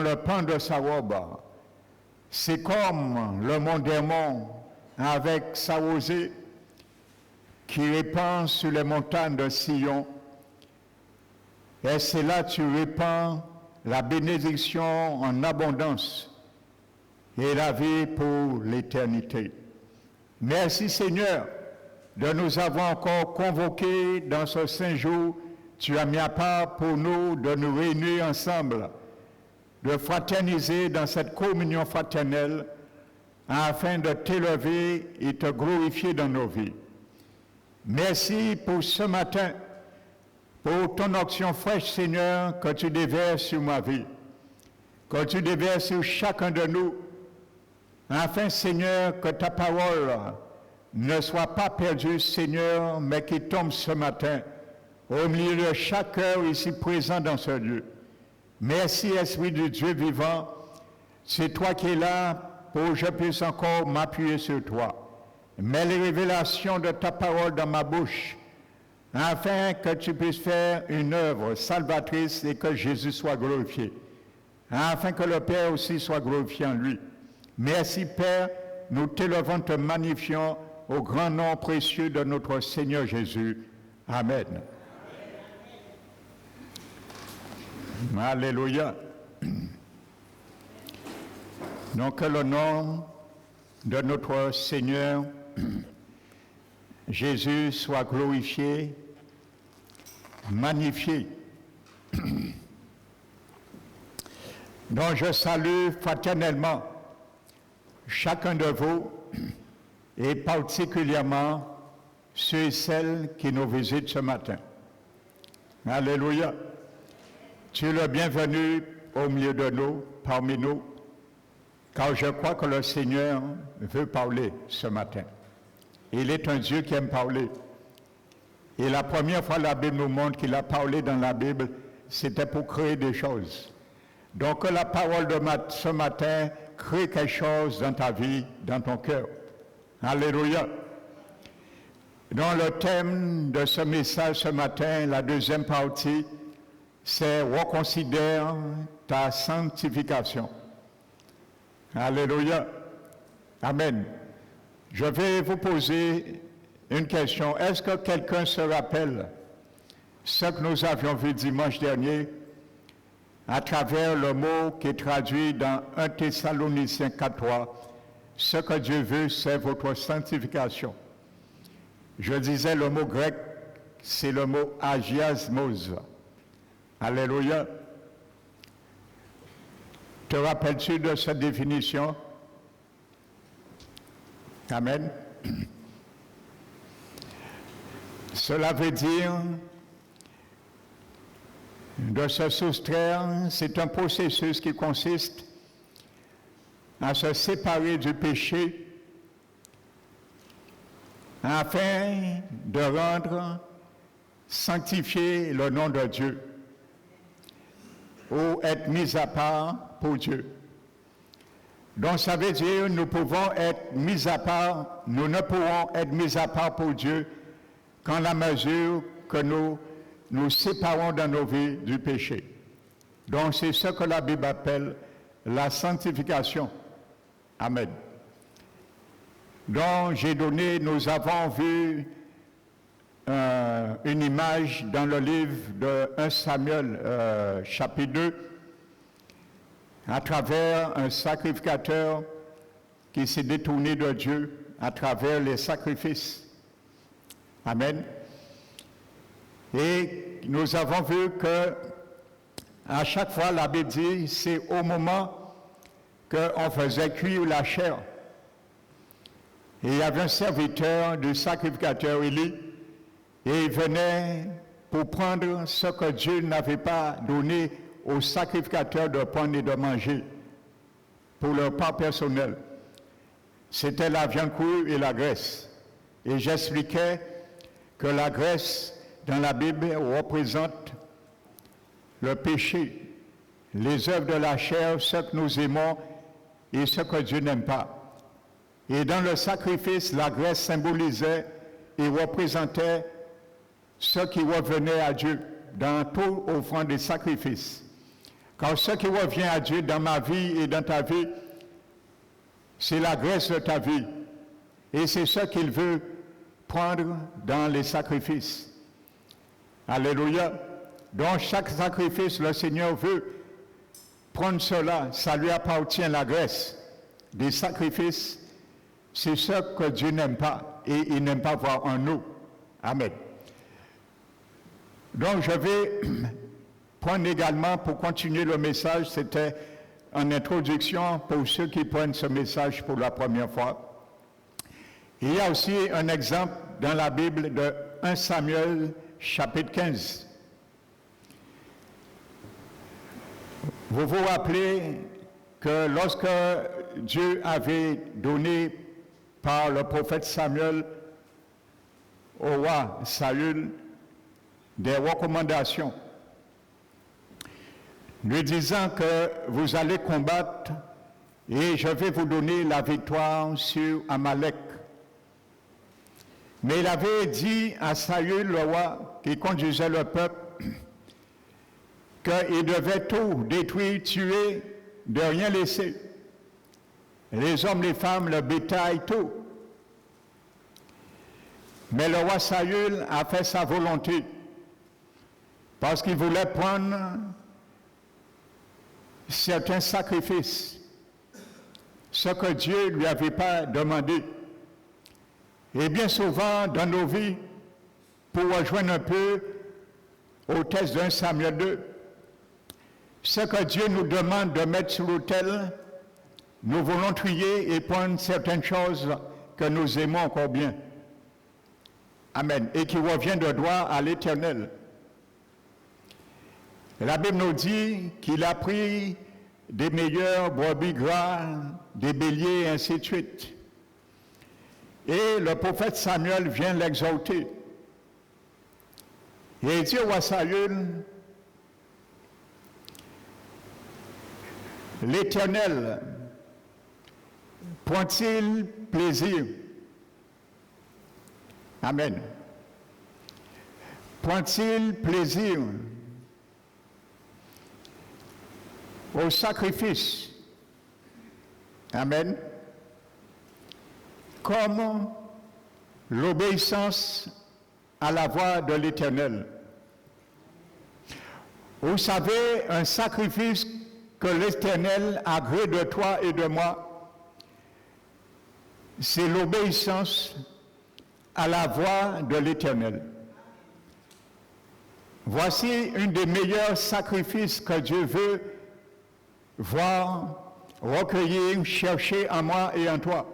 dans le pan de sa robe. C'est comme le mont Hermon avec sa rosée qui répand sur les montagnes de Sion. Et c'est là que tu répands la bénédiction en abondance et la vie pour l'éternité. Merci Seigneur de nous avoir encore convoqués dans ce saint jour. Tu as mis à part pour nous de nous réunir ensemble, de fraterniser dans cette communion fraternelle afin de t'élever et te glorifier dans nos vies. Merci pour ce matin, pour ton action fraîche, Seigneur, que tu déverses sur ma vie, que tu déverses sur chacun de nous, afin, Seigneur, que ta parole ne soit pas perdue, Seigneur, mais qui tombe ce matin au milieu de chaque cœur ici présent dans ce lieu. Merci, Esprit de Dieu vivant, c'est toi qui es là pour que je puisse encore m'appuyer sur toi. Mets les révélations de ta parole dans ma bouche, afin que tu puisses faire une œuvre salvatrice et que Jésus soit glorifié, afin que le Père aussi soit glorifié en lui. Merci Père, nous t'élevons, te magnifions au grand nom précieux de notre Seigneur Jésus. Amen. Alléluia. Donc que le nom de notre Seigneur Jésus soit glorifié, magnifié. Donc je salue fraternellement chacun de vous et particulièrement ceux et celles qui nous visitent ce matin. Alléluia. Tu es le bienvenu au milieu de nous, parmi nous, car je crois que le Seigneur veut parler ce matin. Il est un Dieu qui aime parler. Et la première fois, la Bible nous montre qu'il a parlé dans la Bible, c'était pour créer des choses. Donc que la parole de ce matin crée quelque chose dans ta vie, dans ton cœur. Alléluia. Donc le thème de ce message ce matin, la deuxième partie, c'est « Reconsidère ta sanctification ». Alléluia. Amen. Je vais vous poser une question. Est-ce que quelqu'un se rappelle ce que nous avions vu dimanche dernier à travers le mot qui est traduit dans 1 Thessaloniciens 4.3 ? Ce que Dieu veut, c'est votre sanctification. Je disais le mot grec, c'est le mot agiasmos. Alléluia. Te rappelles-tu de cette définition? Amen. Cela veut dire de se soustraire, c'est un processus qui consiste à se séparer du péché afin de rendre sanctifié le nom de Dieu ou être mis à part pour Dieu. Donc ça veut dire nous pouvons être mis à part, nous ne pourrons être mis à part pour Dieu qu'en la mesure que nous nous séparons dans nos vies du péché. Donc c'est ce que la Bible appelle la sanctification. Amen. Donc nous avons vu une image dans le livre de 1 Samuel chapitre 2 à travers un sacrificateur qui s'est détourné de Dieu à travers les sacrifices. Amen. Et nous avons vu que à chaque fois la Bible dit c'est au moment qu'on faisait cuire la chair. Et il y avait un serviteur du sacrificateur Élie et il venait pour prendre ce que Dieu n'avait pas donné aux sacrificateurs de prendre et de manger pour leur part personnel. C'était la viande crue et la graisse. Et j'expliquais que la graisse dans la Bible représente le péché, les œuvres de la chair, ce que nous aimons et ce que Dieu n'aime pas. Et dans le sacrifice, la graisse symbolisait et représentait ce qui revenait à Dieu dans toute offrande des sacrifices. Car ce qui revient à Dieu dans ma vie et dans ta vie, c'est la graisse de ta vie. Et c'est ce qu'il veut prendre dans les sacrifices. Alléluia. Dans chaque sacrifice, le Seigneur veut prendre cela. Ça lui appartient, la graisse. Des sacrifices, c'est ce que Dieu n'aime pas. Et il n'aime pas voir en nous. Amen. Donc je vais prendre également, pour continuer le message, c'était en introduction pour ceux qui prennent ce message pour la première fois. Il y a aussi un exemple dans la Bible de 1 Samuel chapitre 15. Vous vous rappelez que lorsque Dieu avait donné par le prophète Samuel au roi Saül des recommandations, lui disant que vous allez combattre et je vais vous donner la victoire sur Amalek. Mais il avait dit à Saül, le roi, qui conduisait le peuple, qu'il devait tout détruire, tuer, de rien laisser. Les hommes, les femmes, le bétail, tout. Mais le roi Saül a fait sa volonté, parce qu'il voulait prendre certains sacrifices, ce que Dieu ne lui avait pas demandé. Et bien souvent, dans nos vies, pour rejoindre un peu au texte d'un Samuel 2, ce que Dieu nous demande de mettre sur l'autel, nous voulons trier et prendre certaines choses que nous aimons encore bien. Amen. Et qui reviennent de droit à l'Éternel. La Bible nous dit qu'il a pris des meilleurs brebis gras, des béliers, et ainsi de suite. Et le prophète Samuel vient l'exhorter. Et il dit au roi Saül, l'Éternel prend-il plaisir? Amen. Prend-il plaisir au sacrifice? Amen. Comme l'obéissance à la voix de l'Éternel. Vous savez, un sacrifice que l'Éternel agrée de toi et de moi, c'est l'obéissance à la voix de l'Éternel. Voici un des meilleurs sacrifices que Dieu veut voir, recueillir, chercher en moi et en toi.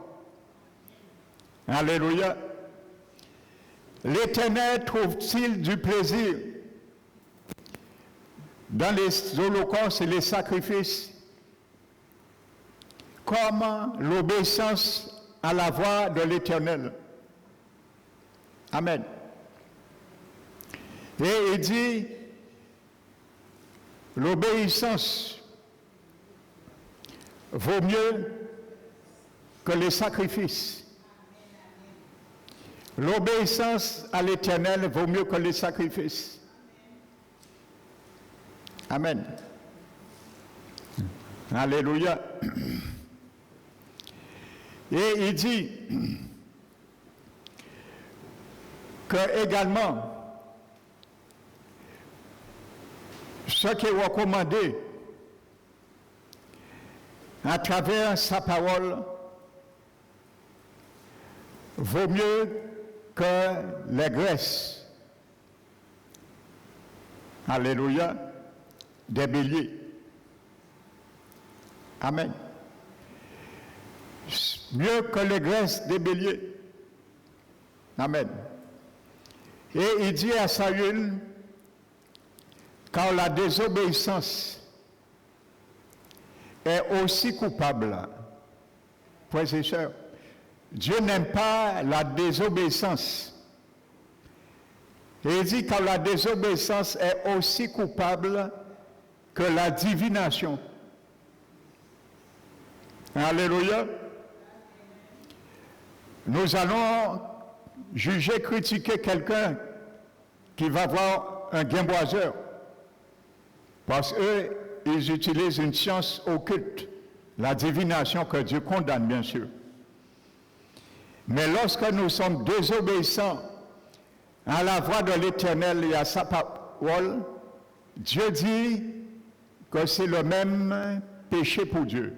Alléluia. L'Éternel trouve-t-il du plaisir dans les holocaustes et les sacrifices comme l'obéissance à la voix de l'Éternel? Amen. Et il dit, l'obéissance vaut mieux que les sacrifices. L'obéissance à l'Éternel vaut mieux que les sacrifices. Amen. Alléluia. Et il dit que également, ce qui est recommandé à travers sa parole vaut mieux que les graisses. Alléluia. Des béliers. Amen. Mieux que les graisses des béliers. Amen. Et il dit à Saül, car la désobéissance est aussi coupable. Frères et sœurs, Dieu n'aime pas la désobéissance. Et il dit car la désobéissance est aussi coupable que la divination. Alléluia. Nous allons juger, critiquer quelqu'un qui va voir un guimboiseur. Parce que ils utilisent une science occulte, la divination que Dieu condamne, bien sûr. Mais lorsque nous sommes désobéissants à la voix de l'Éternel et à sa parole, Dieu dit que c'est le même péché pour Dieu.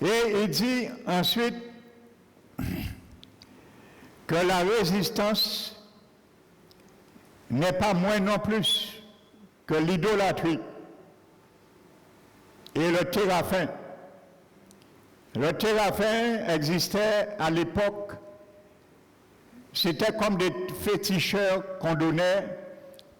Et il dit ensuite que la résistance n'est pas moins non plus que l'idolâtrie et le téraphin. Le téraphin existait à l'époque, c'était comme des féticheurs qu'on donnait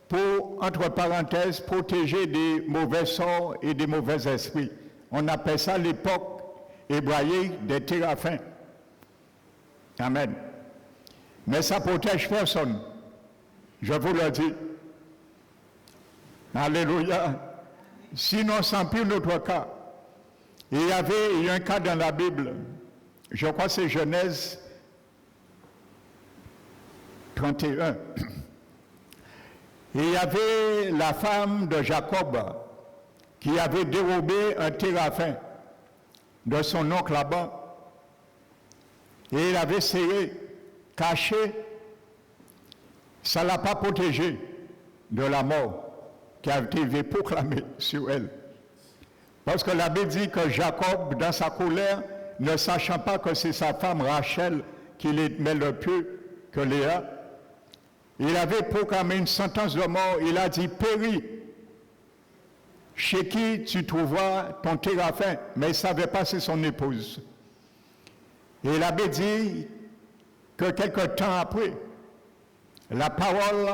pour, entre parenthèses, protéger des mauvais sorts et des mauvais esprits. On appelle ça l'époque hébraïque des téraphins. Amen. Mais ça ne protège personne. Je vous le dis. Alléluia. Sinon, sans pire notre cas. Il y a un cas dans la Bible, je crois que c'est Genèse 31. Il y avait la femme de Jacob qui avait dérobé un téraphin de son oncle Laban. Et il avait serré, caché. Ça ne l'a pas protégé de la mort qui a été proclamée sur elle. Parce que la Bible dit que Jacob, dans sa colère, ne sachant pas que c'est sa femme Rachel qui met le pieu que Léa, il avait proclamé une sentence de mort. Il a dit, péris, chez qui tu trouveras ton téraphin. Mais il ne savait pas c'est son épouse. Et il avait dit que quelque temps après, la parole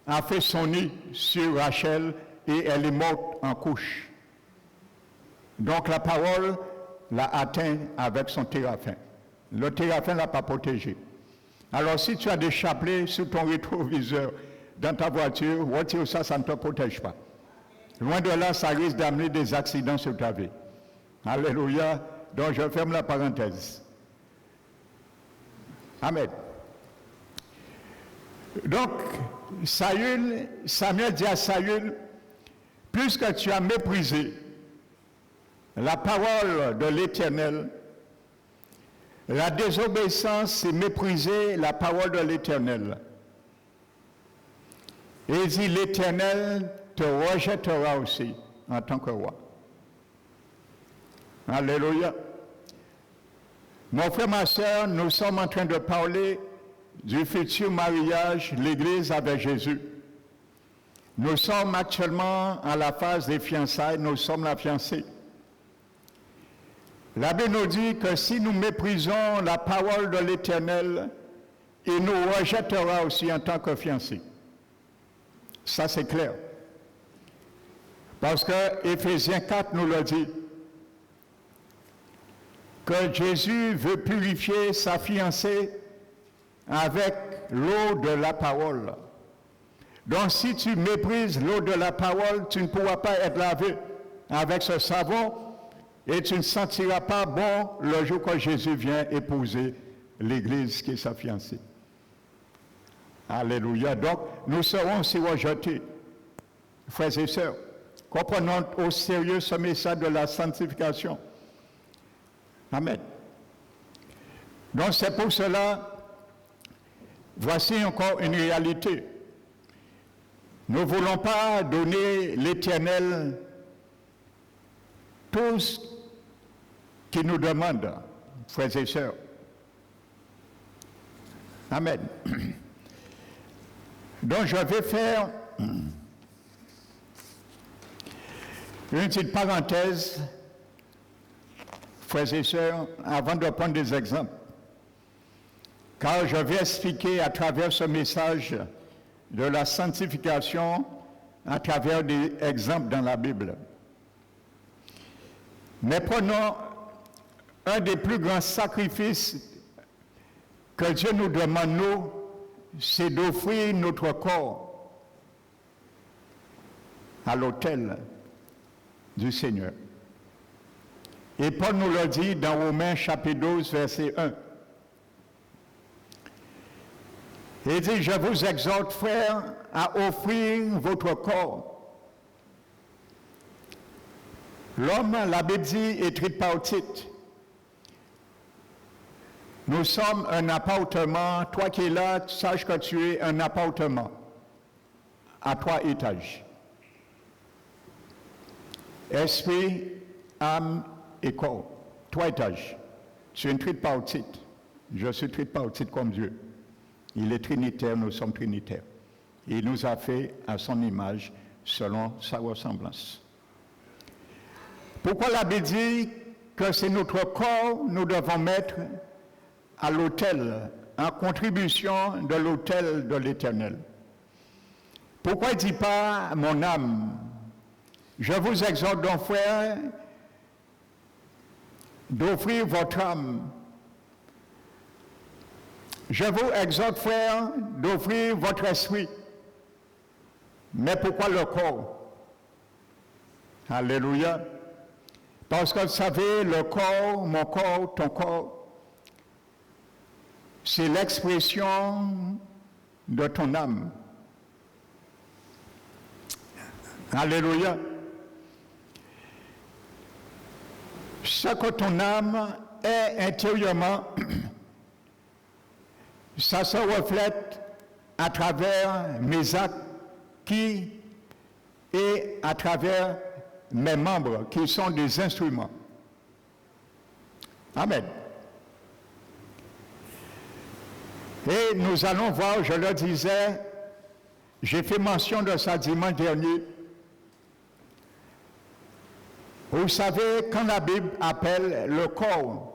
a fait son nid sur Rachel et elle est morte en couche. Donc la parole l'a atteint avec son téraphin. Le téraphin ne l'a pas protégé. Alors si tu as des chapelets sur ton rétroviseur dans ta voiture, retire ça, ça ne te protège pas. Loin de là, ça risque d'amener des accidents sur ta vie. Alléluia. Donc je ferme la parenthèse. Amen. Donc, Samuel dit à Saül, puisque tu as méprisé la parole de l'Éternel, la désobéissance, c'est mépriser la parole de l'Éternel. Et il dit, l'Éternel te rejettera aussi en tant que roi. Alléluia. Mon frère, ma soeur, nous sommes en train de parler du futur mariage, l'Église avec Jésus. Nous sommes actuellement à la phase des fiançailles, nous sommes la fiancée. La Bible nous dit que si nous méprisons la parole de l'Éternel, il nous rejettera aussi en tant que fiancés. Ça, c'est clair. Parce que Éphésiens 4 nous le dit, que Jésus veut purifier sa fiancée avec l'eau de la parole. Donc, si tu méprises l'eau de la parole, tu ne pourras pas être lavé avec ce savon et tu ne sentiras pas bon le jour que Jésus vient épouser l'Église qui est sa fiancée. Alléluia. Donc, nous serons aussi rejetés, frères et sœurs. Comprenons au sérieux ce message de la sanctification. Amen. Donc, c'est pour cela, voici encore une réalité. Nous ne voulons pas donner l'Éternel tout ce qu'il nous demande, frères et sœurs. Amen. Donc je vais faire une petite parenthèse, frères et sœurs, avant de prendre des exemples. Car je vais expliquer à travers ce message de la sanctification, à travers des exemples dans la Bible. Mais prenons un des plus grands sacrifices que Dieu nous demande, nous, c'est d'offrir notre corps à l'autel du Seigneur. Et Paul nous le dit dans Romains chapitre 12, verset 1. Il dit, je vous exhorte, frères, à offrir votre corps L'homme, la Bible dit, est tripartite. Nous sommes un appartement. Toi qui es là, sache que tu es un appartement à 3 étages. Esprit, âme et corps. 3 étages. Tu es une tripartite. Je suis tripartite comme Dieu. Il est trinitaire, nous sommes trinitaires. Il nous a fait à son image, selon sa ressemblance. Pourquoi la Bible dit que c'est notre corps nous devons mettre à l'autel, en contribution de l'autel de l'Éternel? Pourquoi il ne dit pas mon âme? Je vous exhorte donc, frères, d'offrir votre âme. Je vous exhorte, frères, d'offrir votre esprit. Mais pourquoi le corps? Alléluia. Parce que vous savez, le corps, mon corps, ton corps, c'est l'expression de ton âme. Alléluia. Ce que ton âme est intérieurement, ça se reflète à travers mes actes et à travers mes membres qui sont des instruments. Amen. Et nous allons voir, je le disais, j'ai fait mention de ça dimanche dernier. Vous savez, quand la Bible appelle le corps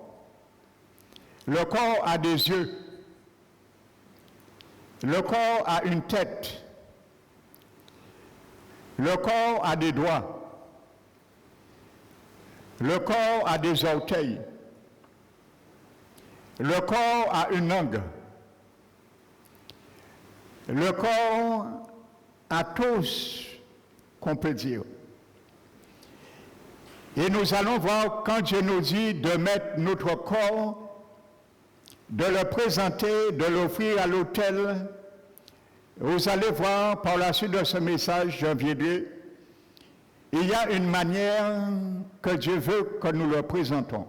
a des yeux, le corps a une tête, le corps a des doigts, le corps a des orteils, le corps a une langue, le corps a tous, qu'on peut dire. Et nous allons voir quand Dieu nous dit de mettre notre corps, de le présenter, de l'offrir à l'autel. Vous allez voir par la suite de ce message, je viendrai, il y a une manière que Dieu veut que nous le présentons.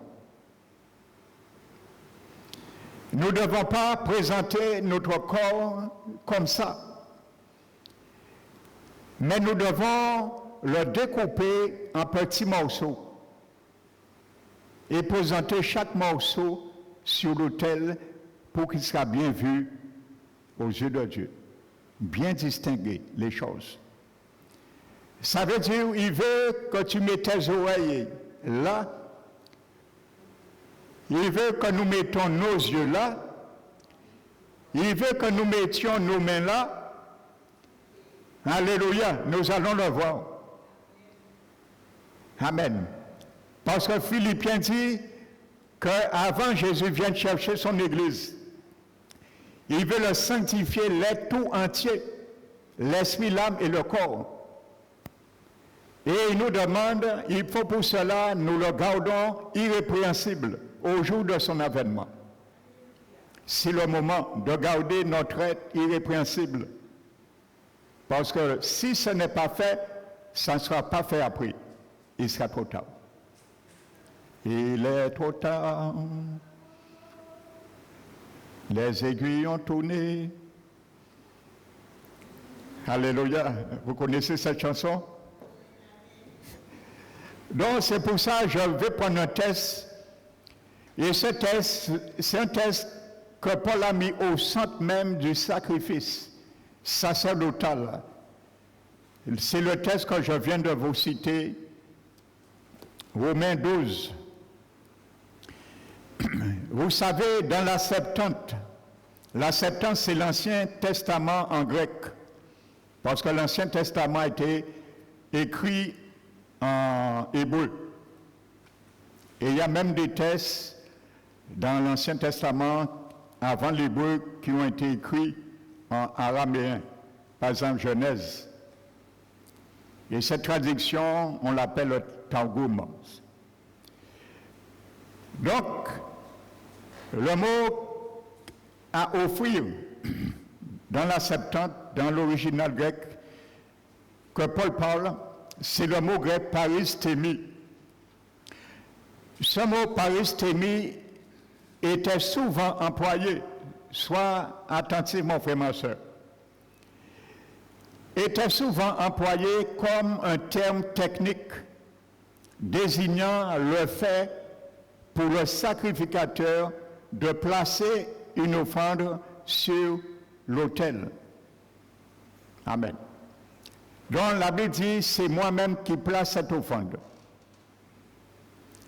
Nous ne devons pas présenter notre corps comme ça, mais nous devons le découper en petits morceaux et présenter chaque morceau sur l'autel pour qu'il soit bien vu aux yeux de Dieu, bien distinguer les choses. Ça veut dire il veut que tu mettes tes oreilles là, il veut que nous mettons nos yeux là, il veut que nous mettions nos mains là. Alléluia, nous allons le voir. Amen. Parce que Philippiens dit qu'avant Jésus vienne chercher son Église, il veut le sanctifier, l'être tout entier, l'esprit, l'âme et le corps. Et il nous demande, il faut pour cela, nous le gardons irrépréhensible au jour de son avènement. C'est le moment de garder notre être irrépréhensible. Parce que si ce n'est pas fait, ça ne sera pas fait après. Il sera trop tard. Il est trop tard. Les aiguilles ont tourné. Alléluia. Vous connaissez cette chanson? Donc c'est pour ça que je vais prendre un test. Et ce test, c'est un test que Paul a mis au centre même du sacrifice sacerdotal. C'est le test que je viens de vous citer. Romains 12. Vous savez, dans la Septante c'est l'Ancien Testament en grec, parce que l'Ancien Testament a été écrit en hébreu. Et il y a même des textes dans l'Ancien Testament avant l'hébreu qui ont été écrits en araméen, par exemple Genèse. Et cette traduction, on l'appelle le Targum. Donc, le mot à offrir dans la Septante, dans l'original grec, que Paul parle, c'est le mot grec paristémie. Ce mot paristémie était souvent employé, sois attentif mon frère, ma soeur, était souvent employé comme un terme technique désignant le fait pour le sacrificateur de placer une offrande sur l'autel. Amen. Donc la Bible dit, c'est moi-même qui place cette offrande.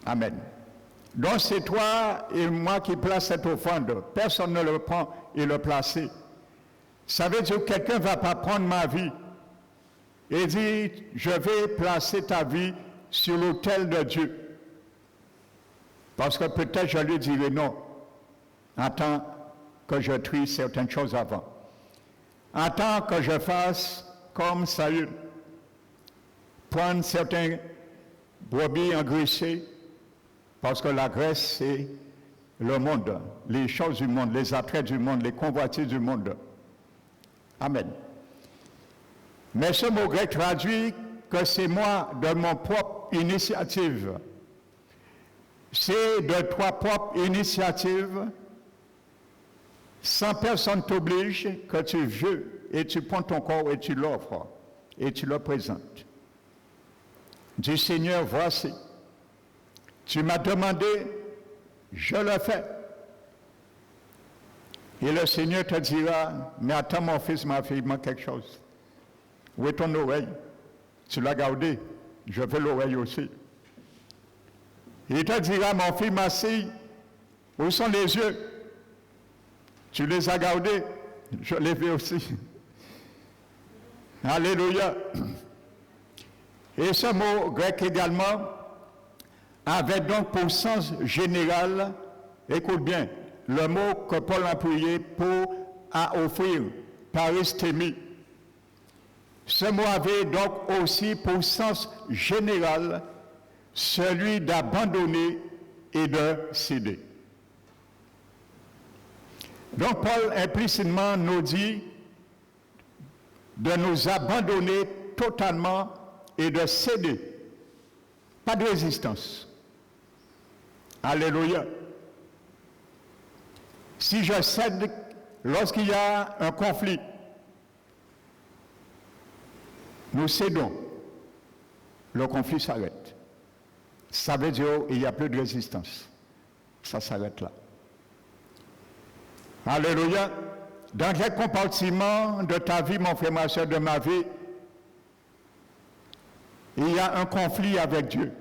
Amen. Donc c'est toi et moi qui place cette offrande. Personne ne le prend et le place. Ça veut dire que quelqu'un ne va pas prendre ma vie et dire, je vais placer ta vie sur l'autel de Dieu. Parce que peut-être je lui dirai non. Attends que je trie certaines choses avant. Attends que je fasse comme Saül. Prendre certains brebis engraissés. Parce que la graisse, c'est le monde, les choses du monde, les attraits du monde, les convoitises du monde. Amen. Mais ce mot grec traduit que c'est moi de mon propre initiative. C'est de toi propre initiative, sans personne t'oblige, que tu veux et tu prends ton corps et tu l'offres et tu le présentes. Dis Seigneur, voici. Tu m'as demandé, je le fais. Et le Seigneur te dira, mais attends mon fils, ma fille, il manque quelque chose. Où est ton oreille? Tu l'as gardé, je veux l'oreille aussi. Il te dira, mon fils, ma fille, où sont les yeux? Tu les as gardés, je les veux aussi. Alléluia. Et ce mot grec également avait donc pour sens général, écoute bien, le mot que Paul a employé pour à offrir, paristémie. Ce mot avait donc aussi pour sens général celui d'abandonner et de céder. Donc Paul implicitement nous dit de nous abandonner totalement et de céder. Pas de résistance. Alléluia. Si je cède lorsqu'il y a un conflit, nous cédons. Le conflit s'arrête. Ça veut dire qu'il n'y a plus de résistance. Ça s'arrête là. Alléluia. Dans quel compartiment de ta vie, mon frère, ma soeur, de ma vie, il y a un conflit avec Dieu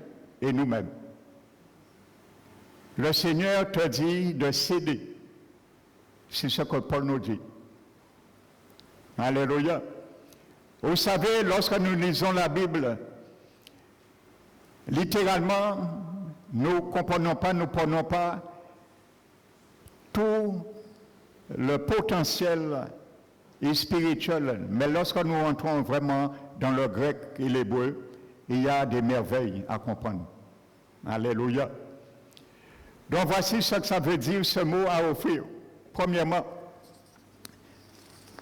et nous-mêmes. Le Seigneur te dit de céder. C'est ce que Paul nous dit. Alléluia. Vous savez, lorsque nous lisons la Bible, littéralement, nous ne comprenons pas, nous ne prenons pas tout le potentiel spirituel. Mais lorsque nous entrons vraiment dans le grec et l'hébreu, il y a des merveilles à comprendre. Alléluia. Donc voici ce que ça veut dire, ce mot à offrir. Premièrement,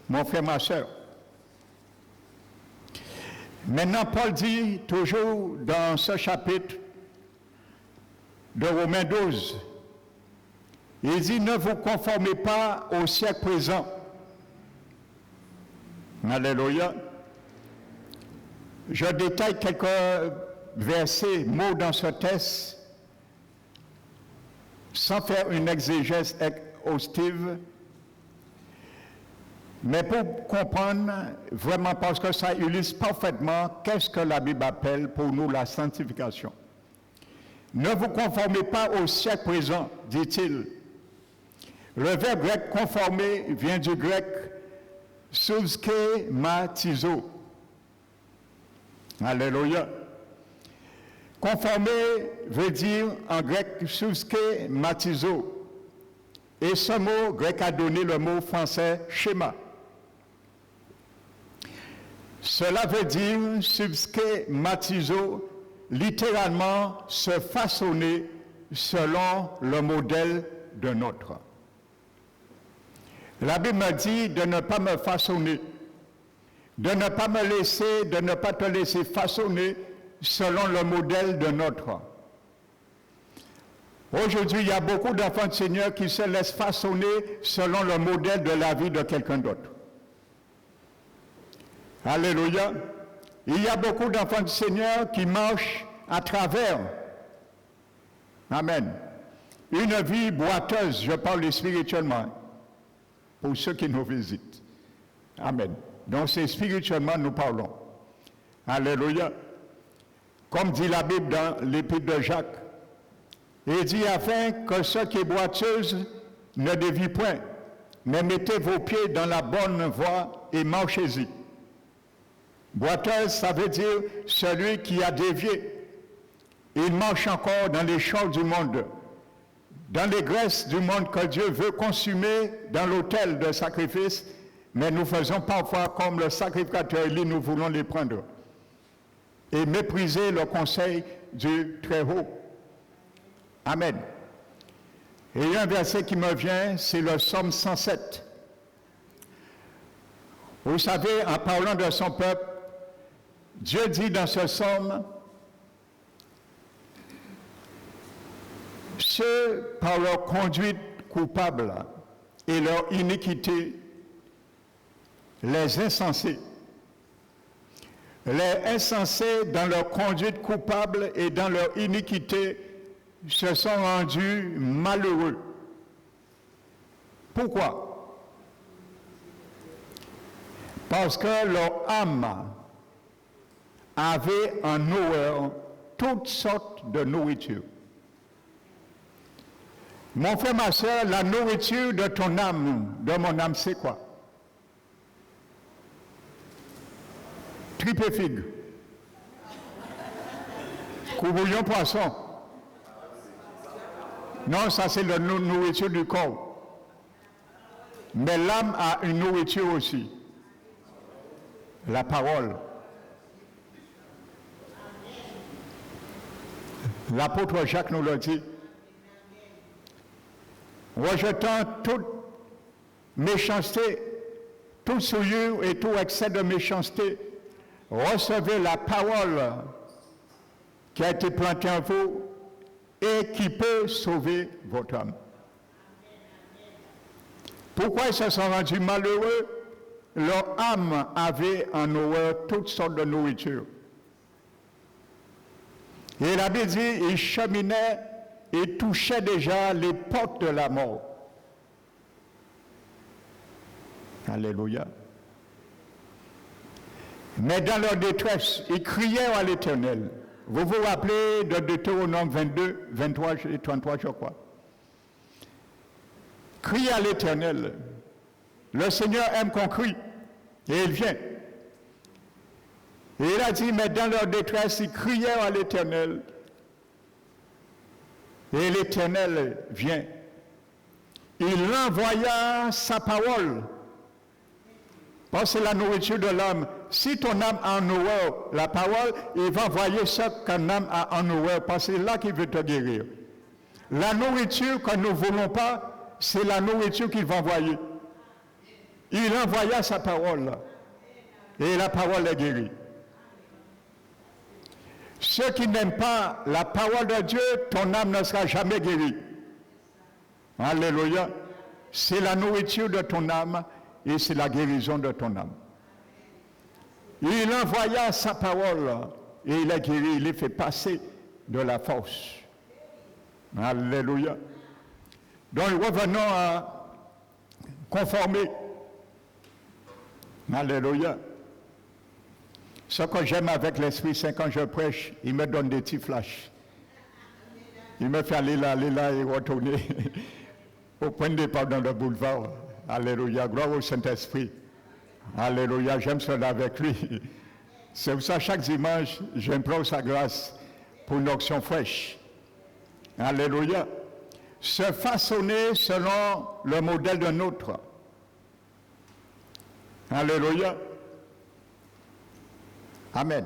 mon frère, ma soeur. Maintenant, Paul dit toujours dans ce chapitre de Romains 12, il dit, ne vous conformez pas au siècle présent. Alléluia. Je détaille quelques versets, mots dans ce texte, sans faire une exégèse exhaustive, mais pour comprendre vraiment, parce que ça illustre parfaitement qu'est-ce que la Bible appelle pour nous la sanctification. Ne vous conformez pas au siècle présent, dit-il. Le verbe grec conformer vient du grec souskématizo. Alléluia. Conformer veut dire en grec souskématizo. Et ce mot grec a donné le mot français schéma. Cela veut dire souskématizo, littéralement se façonner selon le modèle d'un autre. La Bible me dit de ne pas me façonner, de ne pas me laisser, de ne pas te laisser façonner selon le modèle d'un autre. Aujourd'hui, il y a beaucoup d'enfants du Seigneur qui se laissent façonner selon le modèle de la vie de quelqu'un d'autre. Alléluia. Il y a beaucoup d'enfants du Seigneur qui marchent à travers. Amen. Une vie boiteuse, je parle spirituellement, pour ceux qui nous visitent. Amen. Donc c'est spirituellement nous parlons. Alléluia. Comme dit la Bible dans l'Épître de Jacques, il dit afin que ceux qui est boiteuse ne dévient point, mais mettez vos pieds dans la bonne voie et marchez-y. Boiteuse, ça veut dire celui qui a dévié. Il marche encore dans les choses du monde, dans les graisses du monde que Dieu veut consumer dans l'autel de sacrifice, mais nous faisons parfois comme le sacrificateur Élie, nous voulons les prendre et mépriser le conseil du Très-Haut. Amen. Et il y a un verset qui me vient, c'est le Psaume 107. Vous savez, en parlant de son peuple, Dieu dit dans ce psaume, ceux par leur conduite coupable et leur iniquité, les insensés. Les insensés, dans leur conduite coupable et dans leur iniquité, se sont rendus malheureux. Pourquoi? Parce que leur âme avait en horreur toutes sortes de nourriture. Mon frère, ma soeur, la nourriture de ton âme, de mon âme, c'est quoi? Tripe et figue. Coubouillon poisson. Non, ça c'est la nourriture du corps. Mais l'âme a une nourriture aussi. La parole. L'apôtre Jacques nous l'a dit. Rejetant toute méchanceté, toute souillure et tout excès de méchanceté, recevez la parole qui a été plantée en vous et qui peut sauver votre âme. Pourquoi ils se sont rendus malheureux? Leur âme avait en horreur toutes sortes de nourriture. Et la Bible dit, ils cheminaient et touchaient déjà les portes de la mort. Alléluia. Mais dans leur détresse, ils criaient à l'Éternel. Vous vous rappelez de Deutéronome 22, 23 et 33, je crois. Criez à l'Éternel. Le Seigneur aime qu'on crie. Et il vient. Et il a dit, mais dans leur détresse, ils criaient à l'Éternel. Et l'Éternel vient. Il envoya sa parole. Parce que c'est la nourriture de l'âme. Si ton âme a en horreur la parole, il va envoyer ce qu'un âme a en horreur, parce que c'est là qu'il veut te guérir. La nourriture que nous ne voulons pas, c'est la nourriture qu'il va envoyer. Il envoya sa parole, et la parole est guérie. Ceux qui n'aiment pas la parole de Dieu, ton âme ne sera jamais guérie. Alléluia. C'est la nourriture de ton âme, et c'est la guérison de ton âme. Il envoya sa parole et il a guéri, il les fait passer de la force. Alléluia. Donc revenons à conformer. Alléluia. Ce que j'aime avec l'Esprit Saint quand je prêche, il me donne des petits flashs. Il me fait aller là et retourner au point de départ dans le boulevard. Alléluia, gloire au Saint-Esprit. Alléluia, j'aime cela avec lui. C'est pour ça, chaque dimanche, j'implore sa grâce pour une onction fraîche. Alléluia. Se façonner selon le modèle d'un autre. Alléluia. Amen.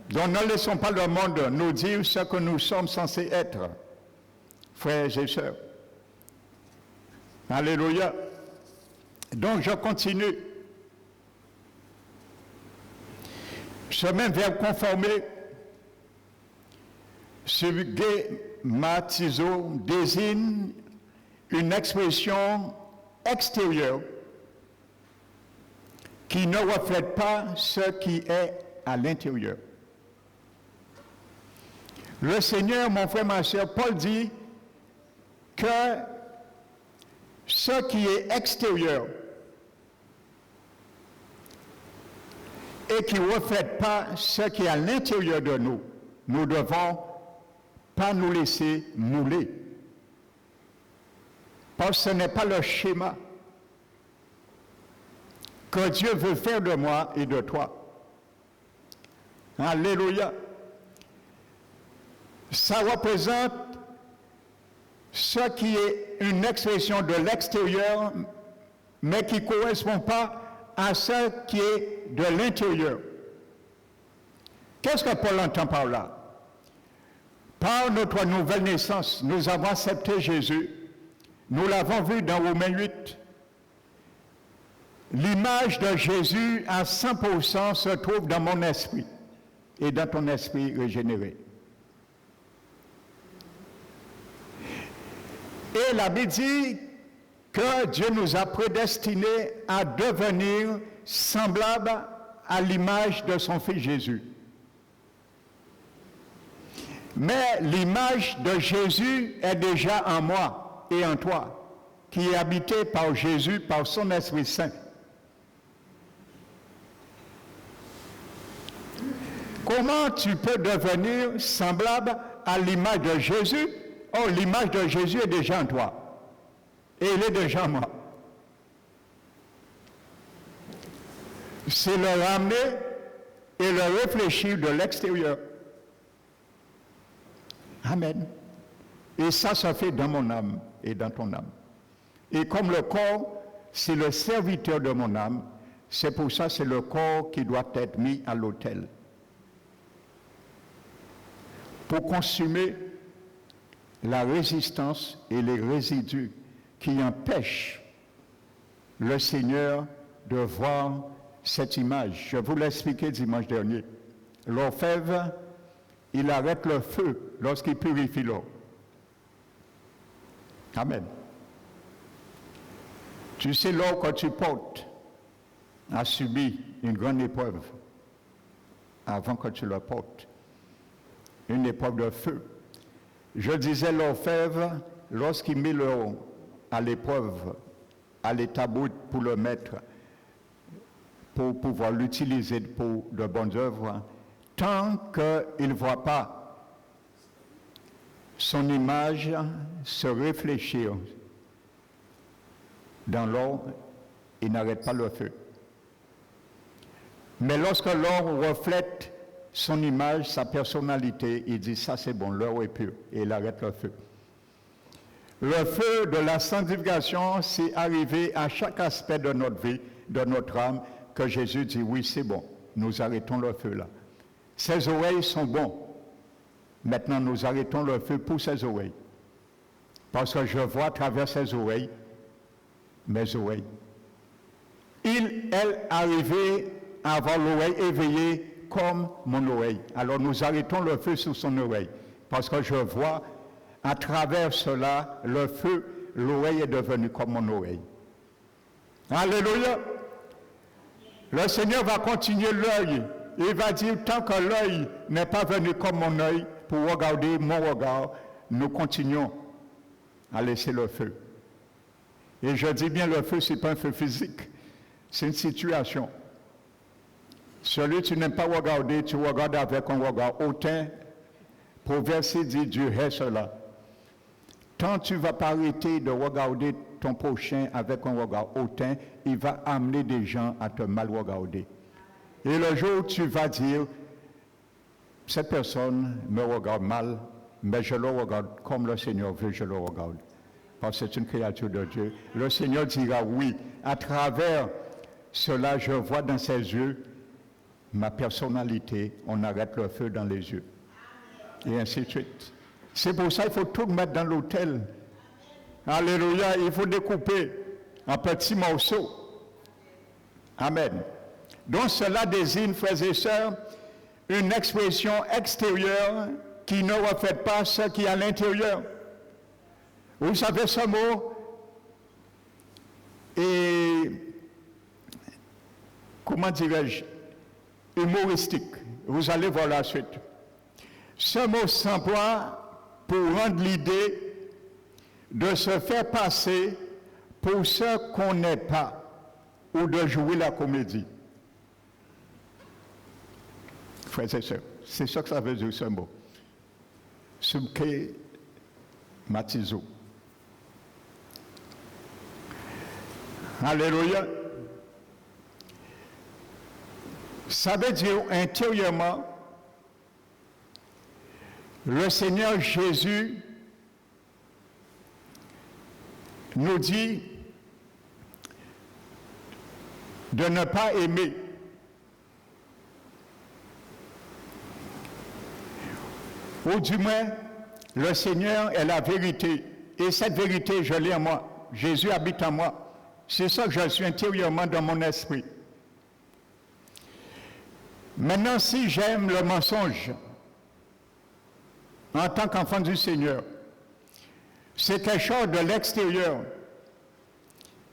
Donc ne laissons pas le monde nous dire ce que nous sommes censés être, frères et sœurs. Alléluia. Donc je continue. Ce même verbe conformer Subgematizo désigne une expression extérieure qui ne reflète pas ce qui est à l'intérieur. Le Seigneur, mon frère, ma soeur, Paul dit que ce qui est extérieur et qui ne reflète pas ce qui est à l'intérieur de nous, nous ne devons pas nous laisser mouler. Parce que ce n'est pas le schéma que Dieu veut faire de moi et de toi. Alléluia. Ça représente ce qui est une expression de l'extérieur, mais qui ne correspond pas à ce qui est de l'intérieur. Qu'est-ce que Paul entend par là? Par notre nouvelle naissance, nous avons accepté Jésus. Nous l'avons vu dans Romains 8. L'image de Jésus à 100% se trouve dans mon esprit et dans ton esprit régénéré. Et la Bible dit que Dieu nous a prédestinés à devenir semblables à l'image de son Fils Jésus. Mais l'image de Jésus est déjà en moi et en toi, qui est habitée par Jésus, par son Esprit Saint. Comment tu peux devenir semblable à l'image de Jésus? Oh, l'image de Jésus est déjà en toi. Et elle est déjà en moi. C'est le ramener et le réfléchir de l'extérieur. Amen. Et ça se fait dans mon âme et dans ton âme. Et comme le corps, c'est le serviteur de mon âme, c'est pour ça que c'est le corps qui doit être mis à l'autel. Pour consumer la résistance et les résidus qui empêchent le Seigneur de voir cette image. Je vous l'ai expliqué dimanche dernier. L'orfèvre, il arrête le feu lorsqu'il purifie l'eau. Amen. Tu sais, l'eau que tu portes a subi une grande épreuve avant que tu le portes. Une épreuve de feu. Je disais, l'orfèvre, lorsqu'il met l'eau à l'épreuve, à l'état brut pour le mettre, pour pouvoir l'utiliser pour de bonnes œuvres, tant qu'il ne voit pas son image se réfléchir dans l'eau, il n'arrête pas le feu. Mais lorsque l'eau reflète son image, sa personnalité, il dit ça c'est bon, l'eau est pure, et il arrête le feu. Le feu de la sanctification, c'est arrivé à chaque aspect de notre vie, de notre âme, que Jésus dit oui c'est bon, nous arrêtons le feu là. Ses oreilles sont bonnes. Maintenant, nous arrêtons le feu pour ses oreilles. Parce que je vois à travers ses oreilles, mes oreilles. Elle arrivait à avoir l'oreille éveillée comme mon oreille. Alors nous arrêtons le feu sur son oreille. Parce que je vois à travers cela, le feu, l'oreille est devenue comme mon oreille. Alléluia! Le Seigneur va continuer l'œil. Il va dire, tant que l'œil n'est pas venu comme mon œil pour regarder mon regard, nous continuons à laisser le feu. Et je dis bien, le feu, ce n'est pas un feu physique, c'est une situation. Celui que tu n'aimes pas regarder, tu regardes avec un regard hautain. Proverbe dit, Dieu hait cela. Tant tu ne vas pas arrêter de regarder ton prochain avec un regard hautain, il va amener des gens à te mal regarder. Et le jour où tu vas dire, cette personne me regarde mal, mais je le regarde comme le Seigneur veut, je le regarde. Parce que c'est une créature de Dieu. Le Seigneur dira oui. À travers cela, je vois dans ses yeux ma personnalité. On arrête le feu dans les yeux. Et ainsi de suite. C'est pour ça qu'il faut tout mettre dans l'autel. Alléluia. Il faut découper en petits morceaux. Amen. Donc cela désigne, frères et sœurs, une expression extérieure qui ne reflète pas ce qui est à l'intérieur. Vous savez ce mot est, comment dirais-je, humoristique. Vous allez voir la suite. Ce mot s'emploie pour rendre l'idée de se faire passer pour ce qu'on n'est pas ou de jouer la comédie. Frères et sœurs, c'est ça que ça veut dire ce mot. Subke matizo. Alléluia. Ça veut dire intérieurement, le Seigneur Jésus nous dit de ne pas aimer. Ou du moins, le Seigneur est la vérité. Et cette vérité, je l'ai en moi. Jésus habite en moi. C'est ça que je suis intérieurement dans mon esprit. Maintenant, si j'aime le mensonge, en tant qu'enfant du Seigneur, c'est quelque chose de l'extérieur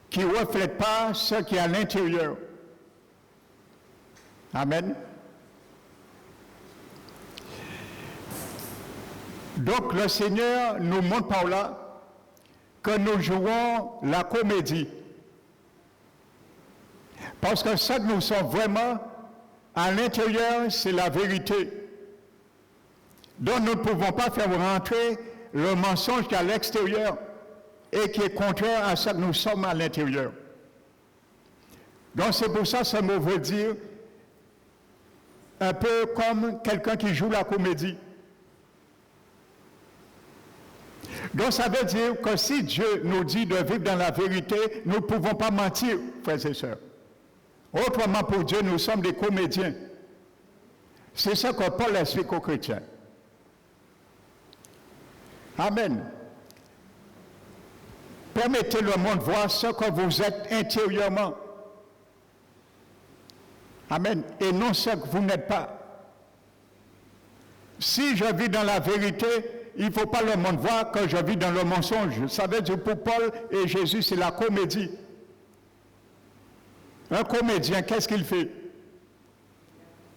qui ne reflète pas ce qui est à l'intérieur. Amen. Donc le Seigneur nous montre par là que nous jouons la comédie. Parce que ça que nous sommes vraiment à l'intérieur, c'est la vérité. Donc nous ne pouvons pas faire rentrer le mensonge qui est à l'extérieur et qui est contraire à ce que nous sommes à l'intérieur. Donc c'est pour ça que ce mot veut dire un peu comme quelqu'un qui joue la comédie. Donc ça veut dire que si Dieu nous dit de vivre dans la vérité, nous ne pouvons pas mentir, frères et sœurs. Autrement, pour Dieu, nous sommes des comédiens. C'est ça que Paul explique aux chrétiens. Amen. Permettez le monde voir ce que vous êtes intérieurement. Amen. Et non ce que vous n'êtes pas. Si je vis dans la vérité, il ne faut pas le monde voir que je vis dans le mensonge. Ça veut dire pour Paul et Jésus, c'est la comédie. Un comédien, qu'est-ce qu'il fait?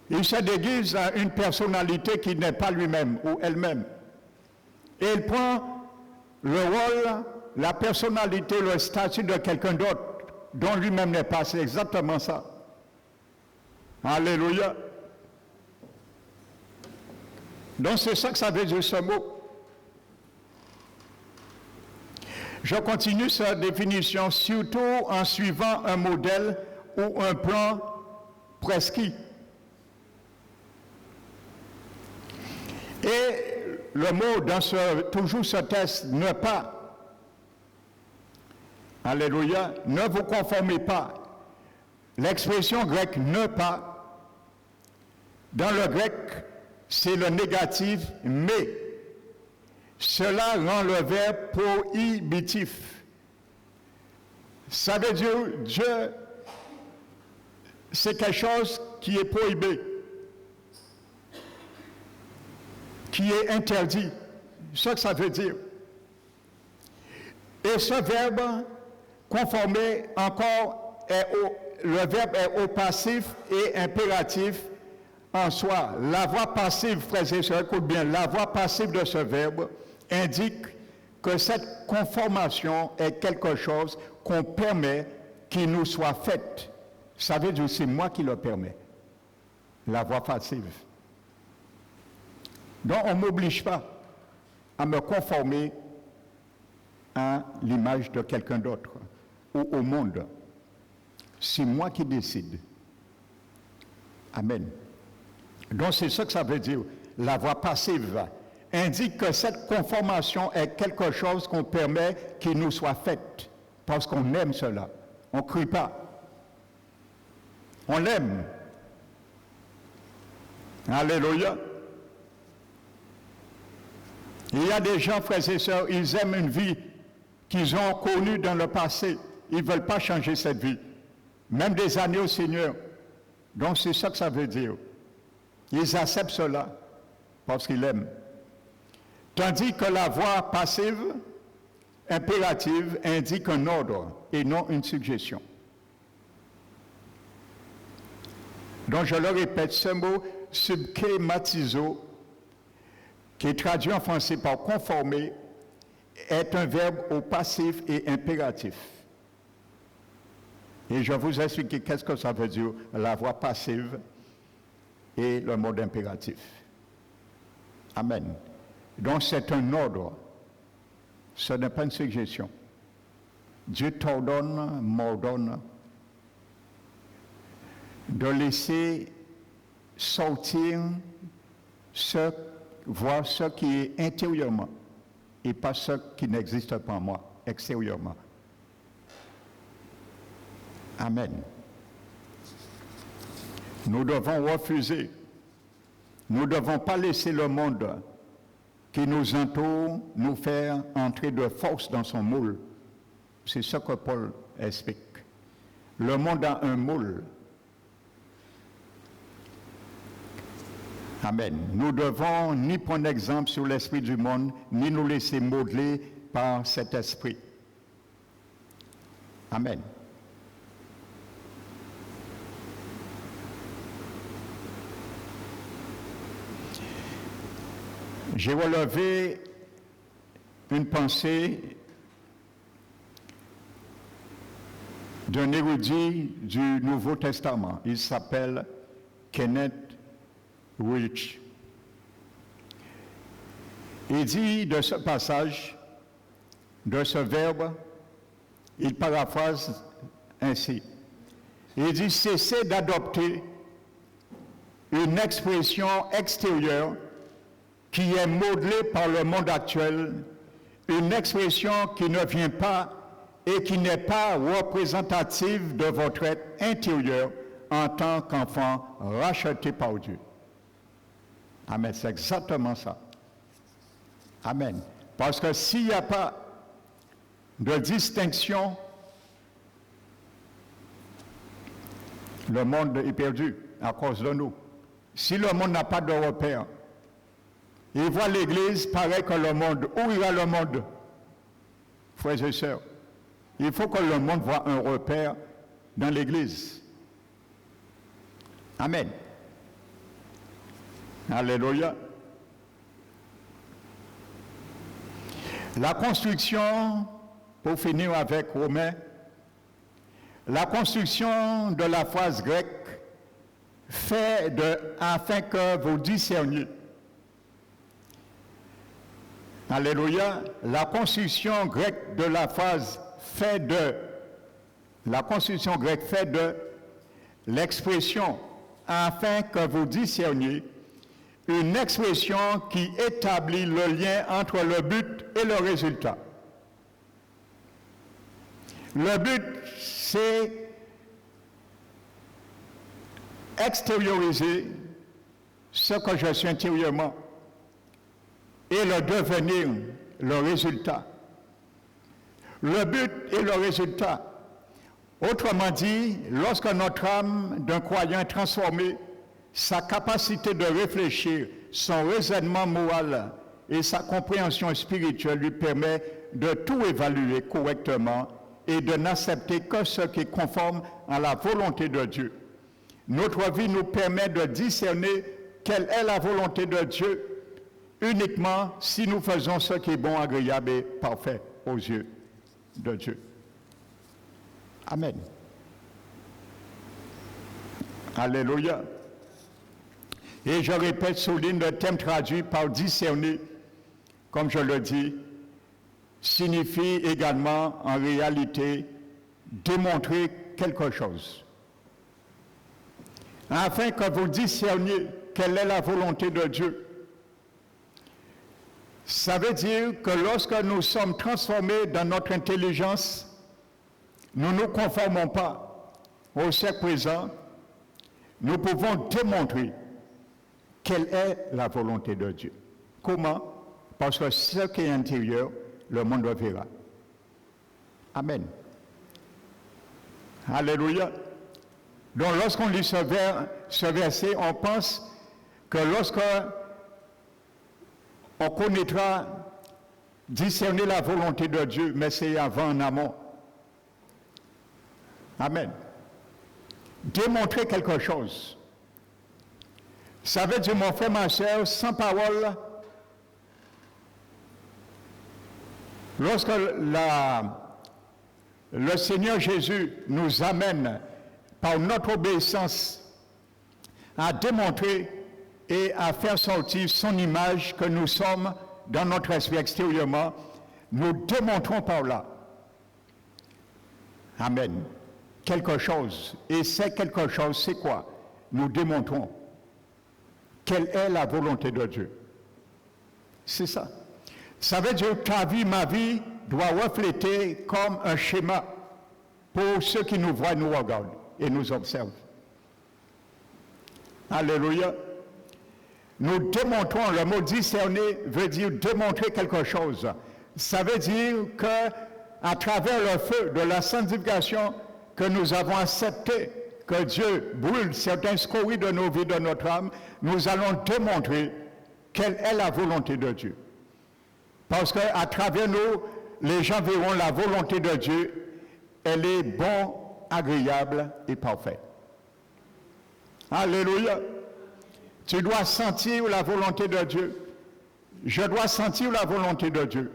Il se déguise à une personnalité qui n'est pas lui-même ou elle-même. Et il prend le rôle, la personnalité, le statut de quelqu'un d'autre, dont lui-même n'est pas. C'est exactement ça. Alléluia. Donc c'est ça que ça veut dire ce mot. Je continue cette définition, surtout en suivant un modèle ou un plan prescrit. Et le mot dans toujours ce texte, ne pas. Alléluia. Ne vous conformez pas. L'expression grecque ne pas, dans le grec, c'est le négatif mais. Cela rend le verbe prohibitif. Ça veut dire Dieu, c'est quelque chose qui est prohibé, qui est interdit. C'est ce que ça veut dire. Et ce verbe, conformer encore, le verbe est au passif et impératif en soi. La voix passive, frères et sœurs, écoute bien, la voix passive de ce verbe indique que cette conformation est quelque chose qu'on permet qu'il nous soit faite. Ça veut dire que c'est moi qui le permets. La voix passive. Donc on ne m'oblige pas à me conformer à l'image de quelqu'un d'autre ou au monde. C'est moi qui décide. Amen. Donc c'est ça que ça veut dire. La voix passive indique que cette conformation est quelque chose qu'on permet qu'il nous soit faite. Parce qu'on aime cela. On ne crie pas. On l'aime. Alléluia. Il y a des gens, frères et sœurs, ils aiment une vie qu'ils ont connue dans le passé. Ils ne veulent pas changer cette vie. Même des années au Seigneur. Donc c'est ça que ça veut dire. Ils acceptent cela parce qu'ils l'aiment. Tandis que la voix passive, impérative, indique un ordre et non une suggestion. Donc je le répète, ce mot subkématizo, qui est traduit en français par conformer, est un verbe au passif et impératif. Et je vais vous expliquer qu'est-ce que ça veut dire, la voix passive et le mode impératif. Amen. Donc c'est un ordre, ce n'est pas une suggestion. Dieu t'ordonne, m'ordonne de laisser sortir voir ce qui est intérieurement et pas ce qui n'existe pas en moi, extérieurement. Amen. Nous devons refuser. Nous ne devons pas laisser le monde qui nous entoure nous faire entrer de force dans son moule. C'est ce que Paul explique. Le monde a un moule. Amen. Nous devons ni prendre exemple sur l'esprit du monde, ni nous laisser modeler par cet esprit. Amen. J'ai relevé une pensée d'un érudit du Nouveau Testament. Il s'appelle Kenneth Rich. Il dit de ce passage, de ce verbe, il paraphrase ainsi. Il dit « Cessez d'adopter une expression extérieure qui est modelée par le monde actuel, une expression qui ne vient pas et qui n'est pas représentative de votre être intérieur en tant qu'enfant racheté par Dieu. » Amen, c'est exactement ça. Amen. Parce que s'il n'y a pas de distinction, le monde est perdu à cause de nous. Si le monde n'a pas de repère, il voit l'Église pareil que le monde. Où ira le monde, frères et sœurs? Il faut que le monde voit un repère dans l'Église. Amen. Alléluia. La construction, pour finir avec Romains, la construction de la phrase grecque fait de « afin que vous discerniez ». Alléluia. La construction grecque de la phrase fait de l'expression « afin que vous discerniez », une expression qui établit le lien entre le but et le résultat. Le but, c'est extérioriser ce que je suis intérieurement et le devenir, le résultat. Le but et le résultat. Autrement dit, lorsque notre âme d'un croyant est transformée, sa capacité de réfléchir, son raisonnement moral et sa compréhension spirituelle lui permet de tout évaluer correctement et de n'accepter que ce qui est conforme à la volonté de Dieu. Notre vie nous permet de discerner quelle est la volonté de Dieu uniquement si nous faisons ce qui est bon, agréable et parfait aux yeux de Dieu. Amen. Alléluia. Et je répète, souligne le thème traduit par discerner, comme je le dis, signifie également en réalité démontrer quelque chose. Afin que vous discerniez quelle est la volonté de Dieu. Ça veut dire que lorsque nous sommes transformés dans notre intelligence, nous ne nous conformons pas au siècle présent, nous pouvons démontrer quelle est la volonté de Dieu. Comment? Parce que ce qui est intérieur, le monde le verra. Amen. Alléluia. Donc lorsqu'on lit ce verset, on pense que lorsque on connaîtra, discerner la volonté de Dieu, mais c'est avant en amont. Amen. Démontrer quelque chose. Ça veut dire, mon frère, ma soeur, sans parole, lorsque le Seigneur Jésus nous amène par notre obéissance à démontrer et à faire sortir son image que nous sommes dans notre esprit extérieurement, nous démontrons par là. Amen. Quelque chose. Et c'est quelque chose, c'est quoi? Nous démontrons quelle est la volonté de Dieu. C'est ça. Ça veut dire que ta vie, ma vie, doit refléter comme un schéma pour ceux qui nous voient, nous regardent et nous observent. Alléluia. Nous démontrons, le mot discerner veut dire démontrer quelque chose. Ça veut dire qu'à travers le feu de la sanctification que nous avons accepté, que Dieu brûle certains scories de nos vies, de notre âme, nous allons démontrer quelle est la volonté de Dieu. Parce qu'à travers nous, les gens verront la volonté de Dieu, elle est bonne, agréable et parfaite. Alléluia. Tu dois sentir la volonté de Dieu. Je dois sentir la volonté de Dieu.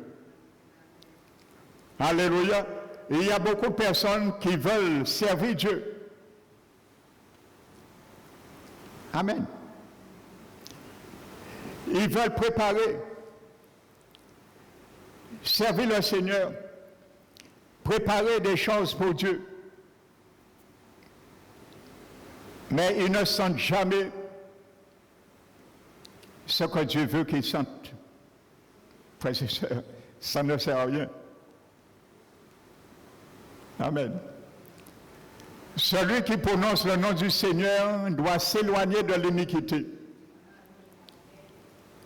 Alléluia. Et il y a beaucoup de personnes qui veulent servir Dieu. Amen. Ils veulent préparer, servir le Seigneur, préparer des choses pour Dieu. Mais ils ne sentent jamais ce que Dieu veut qu'ils sentent. Frères et sœurs, ça ne sert à rien. Amen. Celui qui prononce le nom du Seigneur doit s'éloigner de l'iniquité.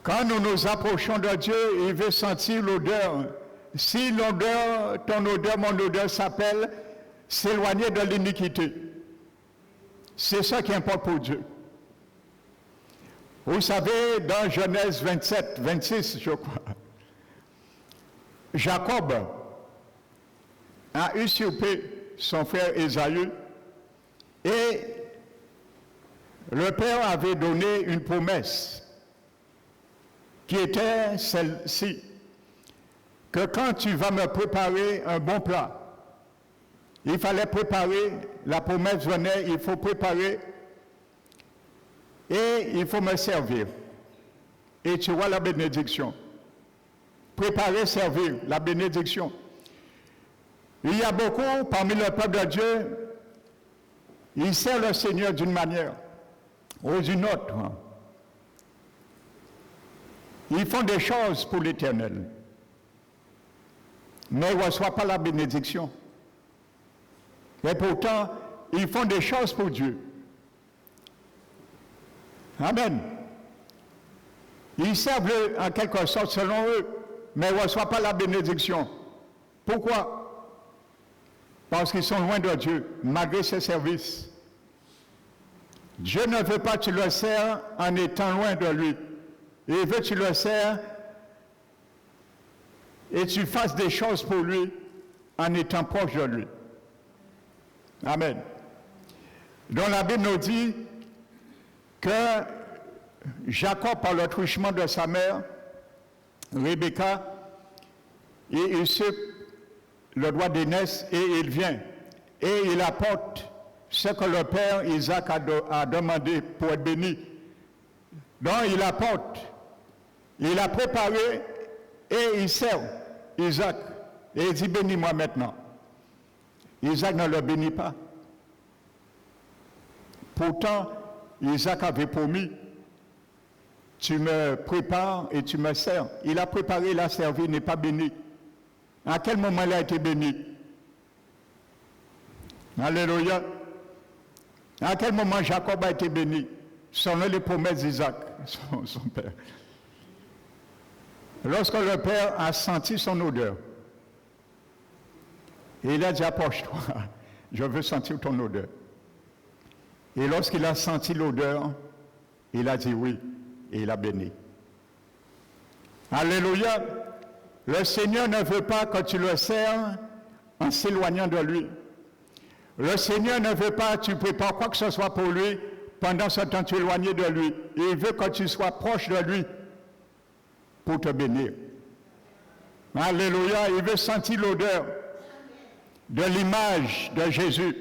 Quand nous nous approchons de Dieu, il veut sentir l'odeur. Si l'odeur, ton odeur, mon odeur s'appelle s'éloigner de l'iniquité. C'est ça qui importe pour Dieu. Vous savez, dans Genèse 27, 26, je crois, Jacob a usurpé son frère Ésaü et le père avait donné une promesse qui était celle-ci, que quand tu vas me préparer un bon plat, il fallait préparer, la promesse venait, il faut préparer et il faut me servir. Et tu vois la bénédiction. Préparer, servir, la bénédiction. Il y a beaucoup parmi le peuple de Dieu, ils servent le Seigneur d'une manière ou d'une autre. Ils font des choses pour l'Éternel, mais ils ne reçoivent pas la bénédiction. Et pourtant, ils font des choses pour Dieu. Amen. Ils servent en quelque sorte selon eux, mais ils ne reçoivent pas la bénédiction. Pourquoi? Parce qu'ils sont loin de Dieu, malgré ses services. Dieu ne veut pas que tu le sers en étant loin de lui. Il veut que tu le sers et tu fasses des choses pour lui en étant proche de lui. Amen. Donc la Bible nous dit que Jacob, par le truchement de sa mère, Rebecca, il usurpe le droit d'aînesse et il vient. Et il apporte ce que le père Isaac a demandé pour être béni. Donc il apporte, il a préparé et il sert Isaac. Et il dit, bénis-moi maintenant. Isaac ne le bénit pas. Pourtant, Isaac avait promis, tu me prépares et tu me sers. Il a préparé, il a servi, il n'est pas béni. À quel moment il a été béni? Alléluia. À quel moment Jacob a été béni? Selon les promesses d'Isaac, son père. Lorsque le père a senti son odeur, il a dit, approche-toi, je veux sentir ton odeur. Et lorsqu'il a senti l'odeur, il a dit oui, et il a béni. Alléluia. Le Seigneur ne veut pas que tu le sers en s'éloignant de lui. Le Seigneur ne veut pas que tu prépares quoi que ce soit pour lui pendant ce temps tu es éloigné de lui. Il veut que tu sois proche de lui pour te bénir. Alléluia. Il veut sentir l'odeur de l'image de Jésus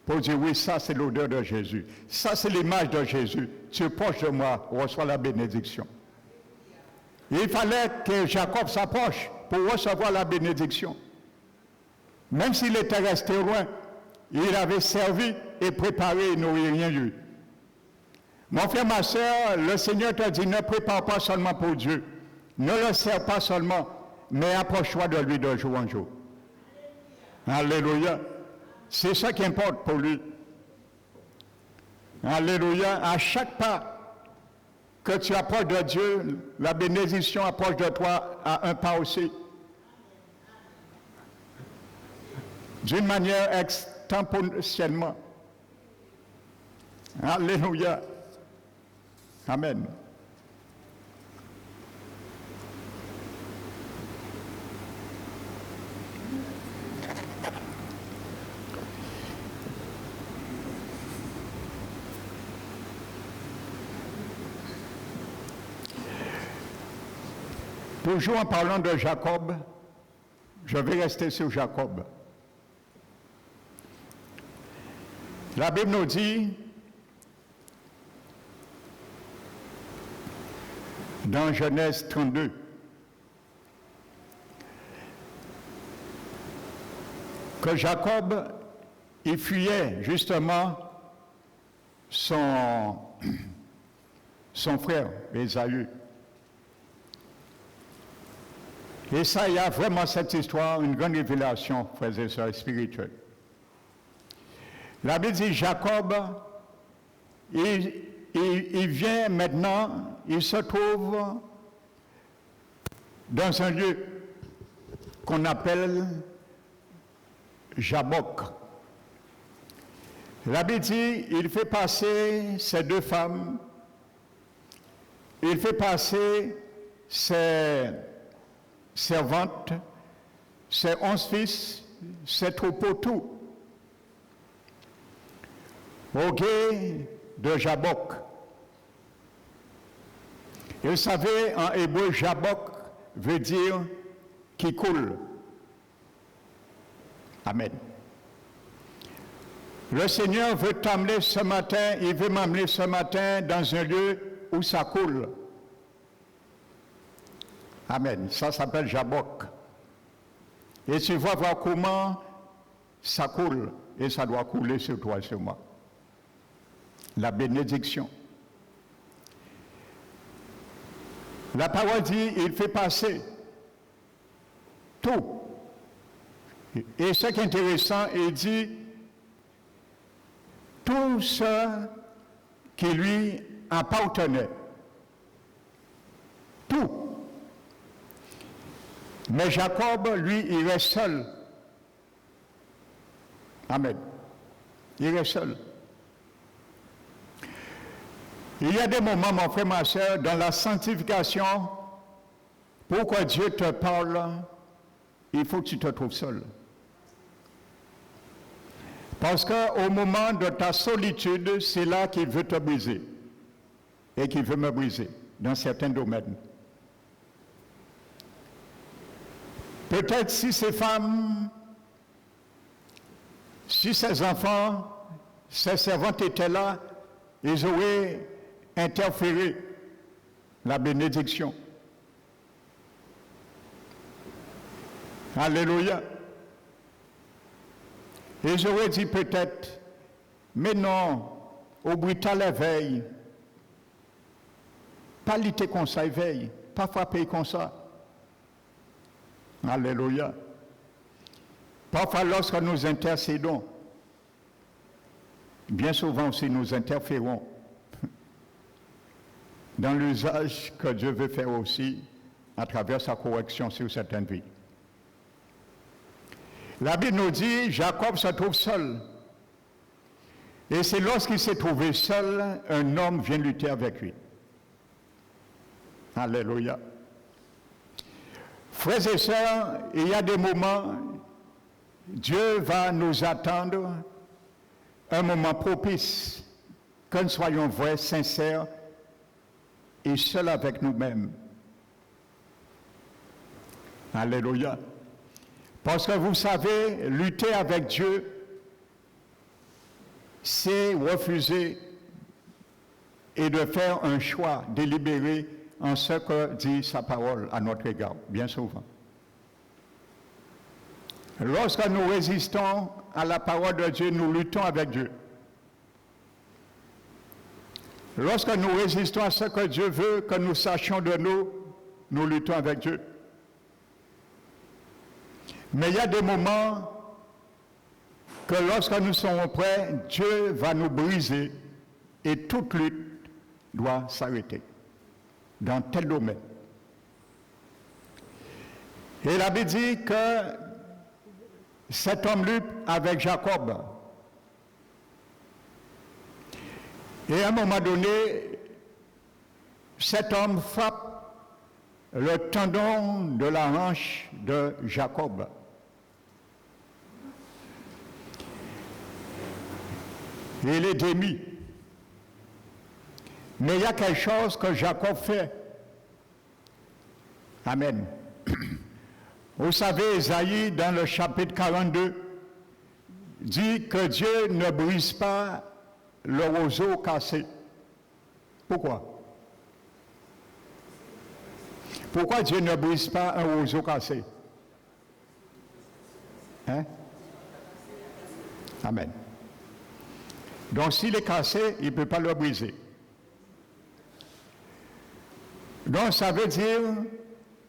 pour dire oui, ça c'est l'odeur de Jésus. Ça c'est l'image de Jésus. Tu es proche de moi, reçois la bénédiction. Il fallait que Jacob s'approche pour recevoir la bénédiction. Même s'il était resté loin, il avait servi et préparé, il n'aurait rien eu. Mon frère, ma soeur, le Seigneur te dit, ne prépare pas seulement pour Dieu. Ne le sers pas seulement, mais approche-toi de lui de jour en jour. Alléluia. C'est ça qui importe pour lui. Alléluia. À chaque pas que tu approches de Dieu, la bénédiction approche de toi à un pas aussi. D'une manière extemporanément. Alléluia. Amen. Toujours en parlant de Jacob, je vais rester sur Jacob. La Bible nous dit, dans Genèse 32, que Jacob, il fuyait justement son frère, Ésaü. Et ça, il y a vraiment cette histoire, une grande révélation, frères et sœurs spirituels. La Bible dit, Jacob, il vient maintenant, il se trouve dans un lieu qu'on appelle Jabok. La Bible dit, il fait passer ses deux femmes, il fait passer ses servantes, ses 11 fils, ses troupeaux, tout. Au gué de Jabok. Et vous savez, en hébreu, Jabok veut dire qui coule. Amen. Le Seigneur veut t'amener ce matin, il veut m'amener ce matin dans un lieu où ça coule. Amen. Ça s'appelle Jabok. Et tu vas voir comment ça coule. Et ça doit couler sur toi et sur moi. La bénédiction. La parole dit, il fait passer tout. Et ce qui est intéressant, il dit, tout ce qui lui appartenait. Tout. Mais Jacob, lui, il reste seul. Amen. Il reste seul. Il y a des moments, mon frère, ma soeur, dans la sanctification, pour que Dieu te parle, il faut que tu te trouves seul. Parce qu'au moment de ta solitude, c'est là qu'il veut te briser. Et qu'il veut me briser, dans certains domaines. Peut-être si ces femmes, si ces enfants, ces servantes étaient là, ils auraient interféré la bénédiction. Alléluia. Ils auraient dit peut-être, mais non, au brutal éveil, pas lutter comme ça, éveil, pas frapper comme ça. Alléluia. Parfois, lorsque nous intercédons, bien souvent aussi nous interférons dans l'usage que Dieu veut faire aussi à travers sa correction sur certaines vies. La Bible nous dit, Jacob se trouve seul. Et c'est lorsqu'il s'est trouvé seul, un homme vient lutter avec lui. Alléluia. Frères et sœurs, il y a des moments, Dieu va nous attendre un moment propice, que nous soyons vrais, sincères et seuls avec nous-mêmes. Alléluia. Parce que vous savez, lutter avec Dieu, c'est refuser et de faire un choix délibéré en ce que dit sa parole à notre égard, bien souvent. Lorsque nous résistons à la parole de Dieu, nous luttons avec Dieu. Lorsque nous résistons à ce que Dieu veut que nous sachions de nous, nous luttons avec Dieu. Mais il y a des moments que lorsque nous sommes prêts, Dieu va nous briser et toute lutte doit s'arrêter dans tel domaine. Et la Bible dit que cet homme lutte avec Jacob. Et à un moment donné, cet homme frappe le tendon de la hanche de Jacob. Et il est démis. Mais il y a quelque chose que Jacob fait. Amen. Vous savez, Isaïe, dans le chapitre 42, dit que Dieu ne brise pas le roseau cassé. Pourquoi? Pourquoi Dieu ne brise pas un roseau cassé? Hein? Amen. Donc s'il est cassé, il ne peut pas le briser. Donc ça veut dire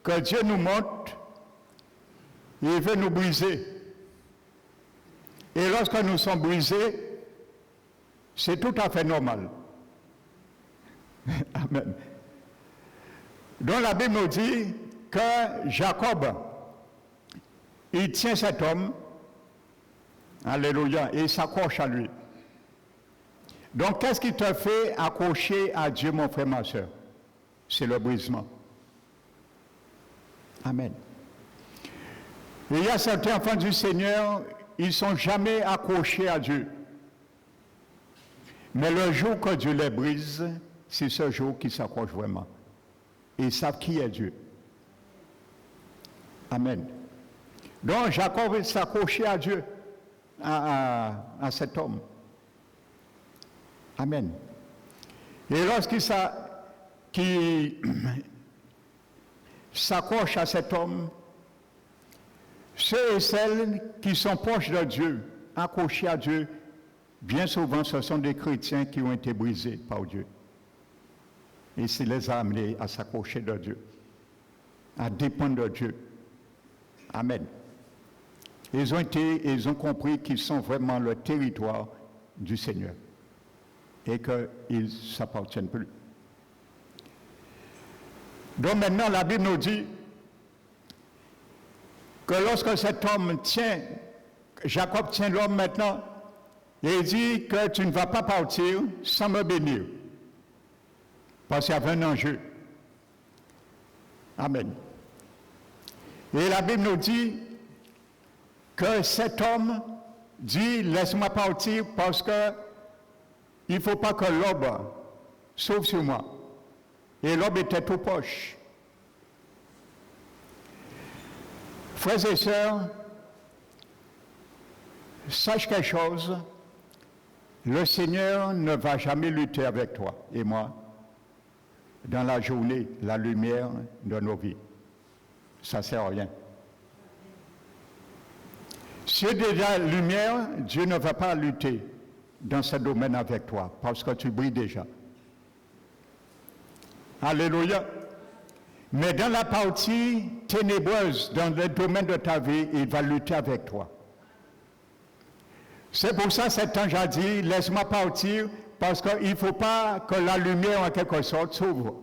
que Dieu nous montre, il veut nous briser. Et lorsque nous sommes brisés, c'est tout à fait normal. Amen. Donc la Bible nous dit que Jacob, il tient cet homme, alléluia, et il s'accroche à lui. Donc qu'est-ce qui te fait accrocher à Dieu, mon frère, ma soeur? C'est le brisement. Amen. Et il y a certains enfants du Seigneur, ils ne sont jamais accrochés à Dieu. Mais le jour que Dieu les brise, c'est ce jour qu'ils s'accrochent vraiment. Et ils savent qui est Dieu. Amen. Donc Jacob s'accrochait à Dieu, à cet homme. Amen. Et lorsqu'il s'accroche à cet homme, ceux et celles qui sont proches de Dieu, accrochés à Dieu, bien souvent ce sont des chrétiens qui ont été brisés par Dieu. Et c'est les a amenés à s'accrocher de Dieu, à dépendre de Dieu. Amen. Ils ont compris qu'ils sont vraiment le territoire du Seigneur et qu'ils ne s'appartiennent plus. Donc maintenant, la Bible nous dit que lorsque cet homme Jacob tient l'homme maintenant, il dit que tu ne vas pas partir sans me bénir. Parce qu'il y avait un enjeu. Amen. Et la Bible nous dit que cet homme dit, laisse-moi partir parce que il ne faut pas que l'aube sauve sur moi. Et l'aube était tout proche. Frères et sœurs, sache quelque chose, le Seigneur ne va jamais lutter avec toi et moi dans la journée, la lumière de nos vies. Ça ne sert à rien. Si tu es déjà lumière, Dieu ne va pas lutter dans ce domaine avec toi, parce que tu brilles déjà. Alléluia. Mais dans la partie ténébreuse, dans le domaine de ta vie, il va lutter avec toi. C'est pour ça que cet ange a dit, laisse-moi partir, parce qu'il ne faut pas que la lumière, en quelque sorte, s'ouvre.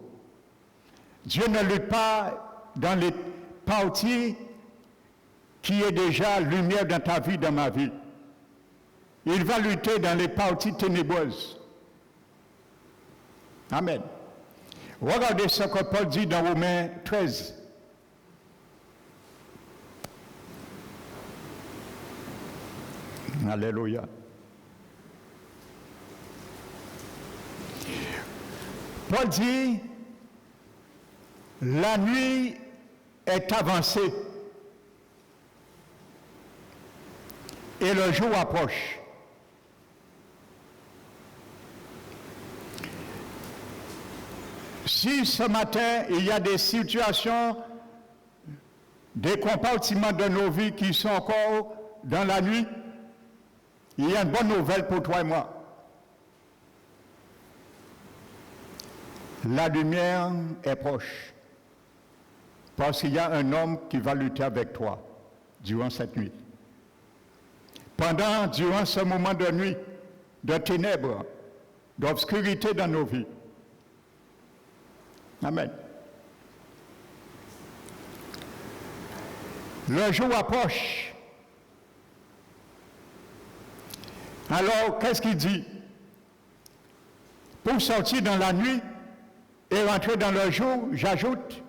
Dieu ne lutte pas dans les parties qui est déjà lumière dans ta vie, dans ma vie. Il va lutter dans les parties ténébreuses. Amen. Regardez ce que Paul dit dans Romains 13. Alléluia. Paul dit, la nuit est avancée et le jour approche. Si ce matin, il y a des situations, des compartiments de nos vies qui sont encore dans la nuit, il y a une bonne nouvelle pour toi et moi. La lumière est proche, parce qu'il y a un homme qui va lutter avec toi durant cette nuit. Durant ce moment de nuit, de ténèbres, d'obscurité dans nos vies. Amen. Le jour approche. Alors, qu'est-ce qu'il dit? Pour sortir dans la nuit et rentrer dans le jour, j'ajoute,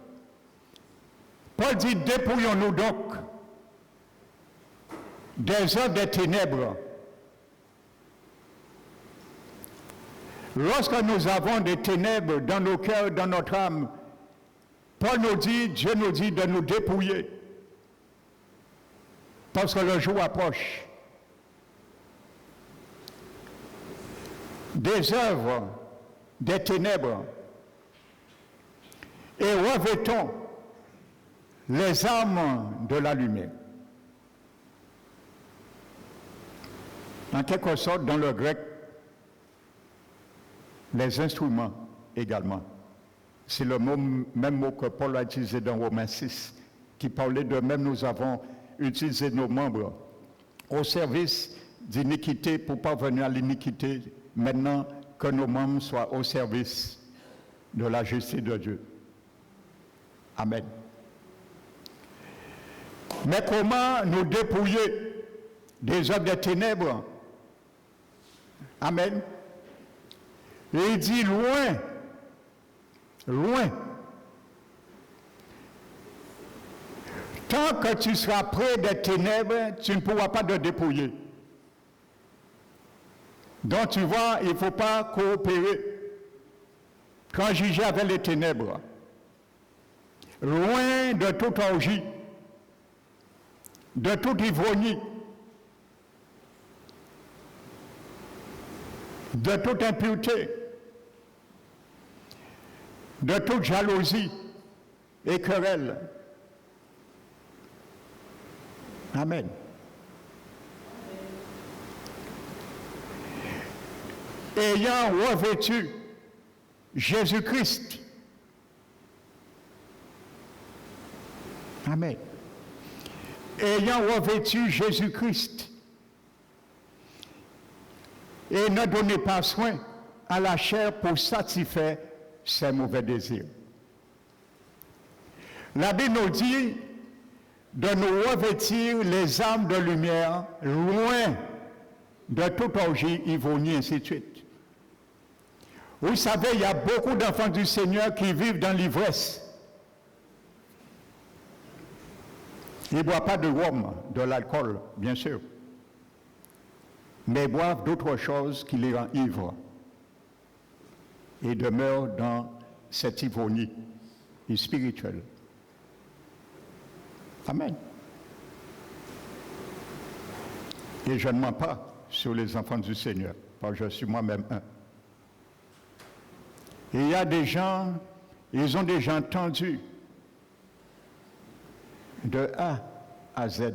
Paul dit, dépouillons-nous donc des œuvres des ténèbres. Lorsque nous avons des ténèbres dans nos cœurs, dans notre âme, Paul nous dit, Dieu nous dit de nous dépouiller. Parce que le jour approche. Des œuvres, des ténèbres. Et revêtons les armes de la lumière. En quelque sorte, dans le grec, les instruments également. C'est le même mot que Paul a utilisé dans Romains 6, qui parlait de même nous avons utilisé nos membres au service d'iniquité pour parvenir à l'iniquité, maintenant que nos membres soient au service de la justice de Dieu. Amen. Mais comment nous dépouiller des œuvres des ténèbres? Amen. Et il dit loin, loin. Tant que tu seras près des ténèbres, tu ne pourras pas te dépouiller. Donc tu vois, il ne faut pas coopérer, transiger avec les ténèbres. Loin de toute orgie, de toute ivrogne, de toute impureté, de toute jalousie et querelle. Amen. Ayant revêtu Jésus-Christ. Amen. Ayant revêtu Jésus-Christ. Et ne donnez pas soin à la chair pour satisfaire ses mauvais désirs. La Bible nous dit de nous revêtir les armes de lumière loin de toute orgie, ivrogne, ainsi de suite. Vous savez, il y a beaucoup d'enfants du Seigneur qui vivent dans l'ivresse. Ils ne boivent pas de rhum, de l'alcool, bien sûr, mais ils boivent d'autres choses qui les rendent ivres et demeurent dans cette ivrogne spirituelle. Amen. Et je ne mens pas sur les enfants du Seigneur, parce que je suis moi-même un. Et il y a des gens, ils ont déjà entendu de A à Z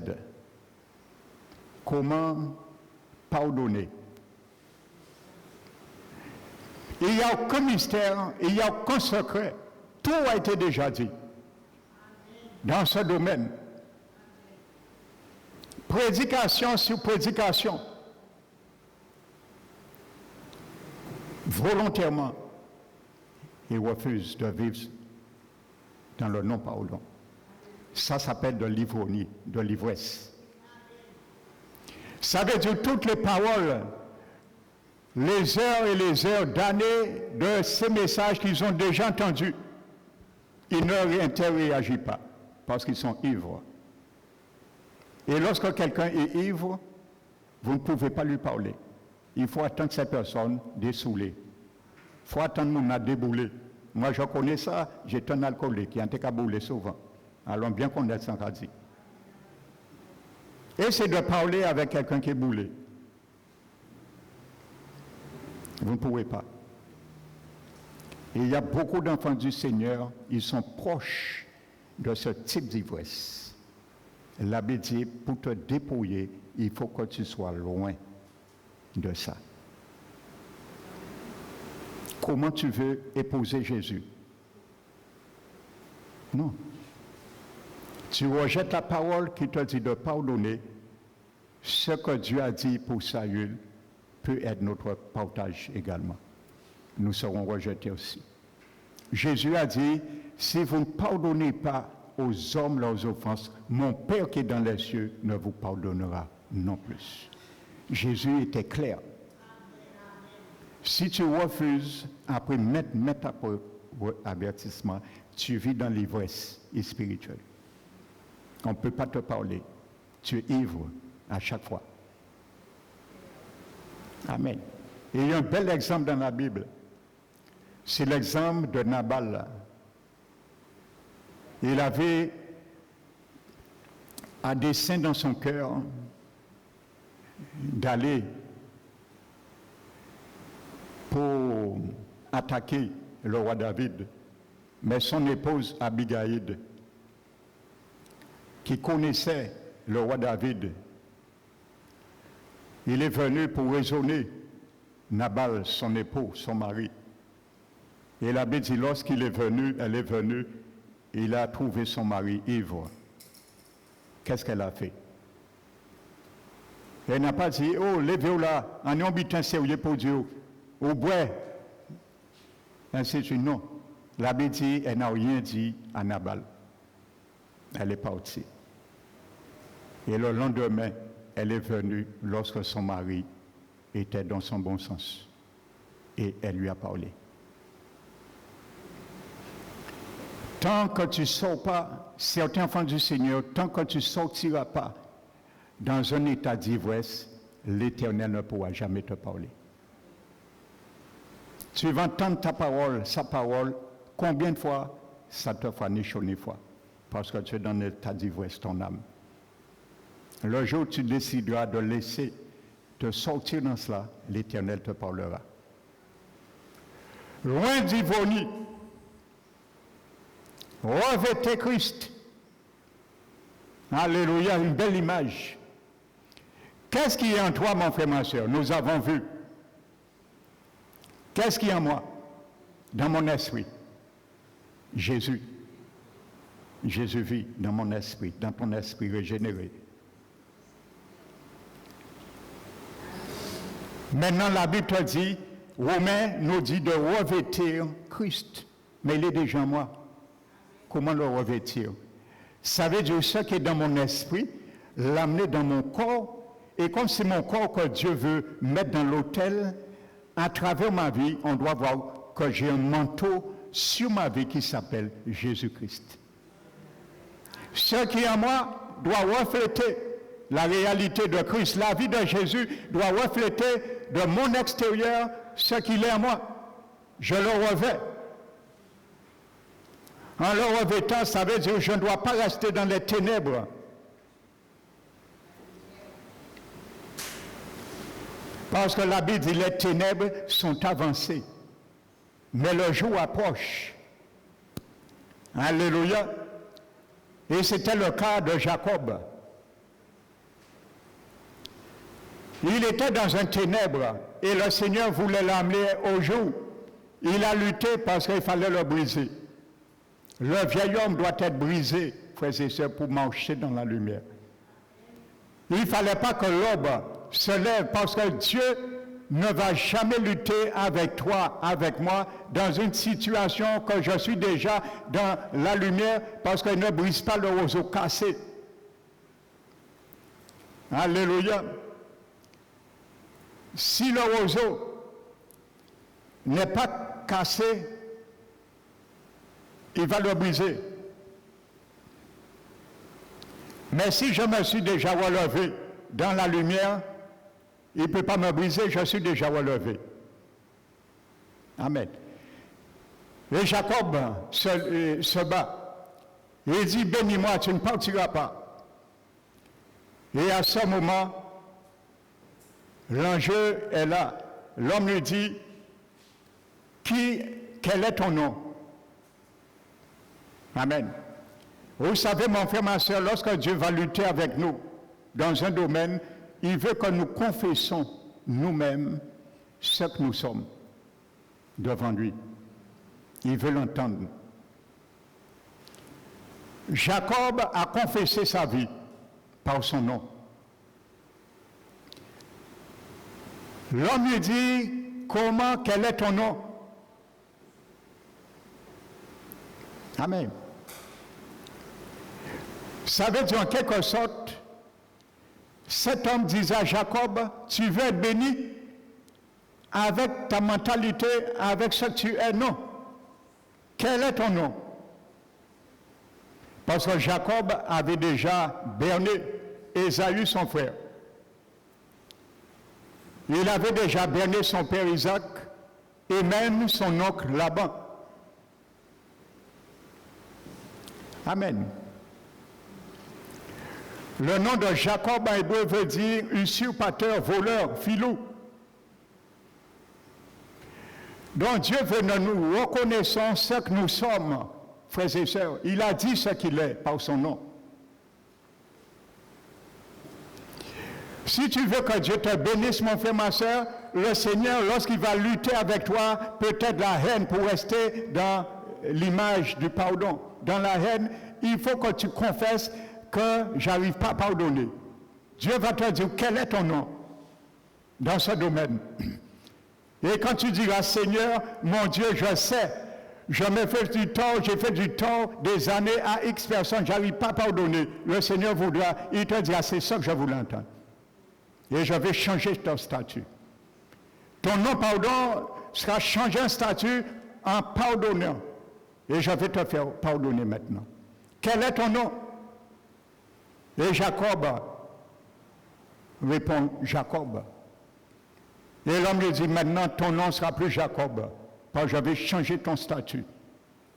comment pardonner. Il n'y a aucun mystère, il n'y a aucun secret. Tout a été déjà dit dans ce domaine. Prédication sur prédication. Volontairement, ils refusent de vivre dans le non-pardon. Ça s'appelle de l'ivrogne, de l'ivresse. Ça veut dire toutes les paroles, les heures et les heures d'années de ces messages qu'ils ont déjà entendus. Ils ne réagissent pas parce qu'ils sont ivres. Et lorsque quelqu'un est ivre, vous ne pouvez pas lui parler. Il faut attendre cette personne dessouler. Il faut attendre mon a débouler. Moi, je connais ça, j'étais un alcoolique qui a été caboulé souvent. Alors, bien connaître ça, dit. Et c'est de parler avec quelqu'un qui est boulé. Vous ne pouvez pas. Et il y a beaucoup d'enfants du Seigneur, ils sont proches de ce type d'ivresse. La Bible dit, pour te dépouiller, il faut que tu sois loin de ça. Comment tu veux épouser Jésus? Non. Tu rejettes la parole qui te dit de pardonner. Ce que Dieu a dit pour Saül peut être notre partage également. Nous serons rejetés aussi. Jésus a dit, si vous ne pardonnez pas aux hommes leurs offenses, mon Père qui est dans les cieux ne vous pardonnera non plus. Jésus était clair. Si tu refuses, après mettre après avertissement, tu vis dans l'ivresse spirituelle. On ne peut pas te parler. Tu es ivre à chaque fois. Amen. Et il y a un bel exemple dans la Bible. C'est l'exemple de Nabal. Il avait à dessein dans son cœur d'aller pour attaquer le roi David. Mais son épouse Abigaïl, qui connaissait le roi David, il est venu pour raisonner Nabal, son époux, son mari. Et la Bible dit, lorsqu'il est venu, elle est venue, il a trouvé son mari ivre. Qu'est-ce qu'elle a fait? Elle n'a pas dit, oh, levez-vous là, en ayant bitin sérieux pour Dieu, au bois. Ainsi de suite, non. La Bible dit, elle n'a rien dit à Nabal. Elle est partie. Et le lendemain, elle est venue lorsque son mari était dans son bon sens. Et elle lui a parlé. Tant que tu ne sors pas, certains enfants du Seigneur, tant que tu ne sortiras pas dans un état d'ivresse, l'Éternel ne pourra jamais te parler. Tu vas entendre ta parole, sa parole, combien de fois ça te fera ni chaud ni froid, parce que tu es dans un état d'ivresse, ton âme. Le jour où tu décideras de laisser te sortir dans cela, l'Éternel te parlera. Loin d'ivonie, revêtez Christ. Alléluia, une belle image. Qu'est-ce qui est en toi, mon frère, ma soeur? Nous avons vu. Qu'est-ce qui est en moi? Dans mon esprit. Jésus. Jésus vit dans mon esprit, dans ton esprit régénéré. Maintenant, la Bible te dit, Romains nous dit de revêtir Christ. Mais il est déjà en moi. Comment le revêtir? Ça veut dire ce qui est dans mon esprit, l'amener dans mon corps, et comme c'est mon corps que Dieu veut mettre dans l'autel, à travers ma vie, on doit voir que j'ai un manteau sur ma vie qui s'appelle Jésus-Christ. Ce qui est en moi doit refléter la réalité de Christ. La vie de Jésus doit refléter de mon extérieur ce qu'il est en moi. Je le revêt. En le revêtant, ça veut dire que je ne dois pas rester dans les ténèbres. Parce que la Bible dit les ténèbres sont avancées. Mais le jour approche. Alléluia. Et c'était le cas de Jacob. Il était dans un ténèbre et le Seigneur voulait l'amener au jour. Il a lutté parce qu'il fallait le briser. Le vieil homme doit être brisé, frères et sœurs, pour marcher dans la lumière. Il ne fallait pas que l'aube se lève parce que Dieu ne va jamais lutter avec toi, avec moi, dans une situation que je suis déjà dans la lumière parce qu'il ne brise pas le roseau cassé. Alléluia. Si le roseau n'est pas cassé, il va le briser. Mais si je me suis déjà relevé dans la lumière, Il ne peut pas me briser, je suis déjà relevé. Amen. Et Jacob se bat. Il dit, bénis-moi, tu ne partiras pas. Et à ce moment, l'enjeu est là. L'homme lui dit, quel est ton nom? Amen. Vous savez, mon frère, ma soeur, lorsque Dieu va lutter avec nous dans un domaine, il veut que nous confessons nous-mêmes ce que nous sommes devant lui. Il veut l'entendre. Jacob a confessé sa vie par son nom. L'homme lui dit, comment, quel est ton nom? Amen. Ça veut dire en quelque sorte, cet homme disait à Jacob, tu veux être béni avec ta mentalité, avec ce que tu es? Non. Quel est ton nom? Parce que Jacob avait déjà berné Ésaü, son frère. Il avait déjà berné son père Isaac et même son oncle Laban. Amen. Le nom de Jacob en hébreu veut dire usurpateur, voleur, filou. Donc Dieu veut que nous reconnaissons ce que nous sommes, frères et sœurs. Il a dit ce qu'il est par son nom. Si tu veux que Dieu te bénisse, mon frère, ma soeur, le Seigneur, lorsqu'il va lutter avec toi, peut-être la haine pour rester dans l'image du pardon. Dans la haine, il faut que tu confesses que j'arrive pas à pardonner. Dieu va te dire quel est ton nom dans ce domaine. Et quand tu diras, Seigneur, mon Dieu, je sais, je me fais du tort, j'ai fait du tort des années à X personnes, j'arrive pas à pardonner. Le Seigneur voudra, il te dira, c'est ça que je voulais entendre. Et je vais changer ton statut. Ton non-pardon sera changé en statut en pardonnant. Et je vais te faire pardonner maintenant. Quel est ton nom? Et Jacob répond, Jacob. Et l'homme lui dit, maintenant ton nom ne sera plus Jacob, parce que je vais changer ton statut.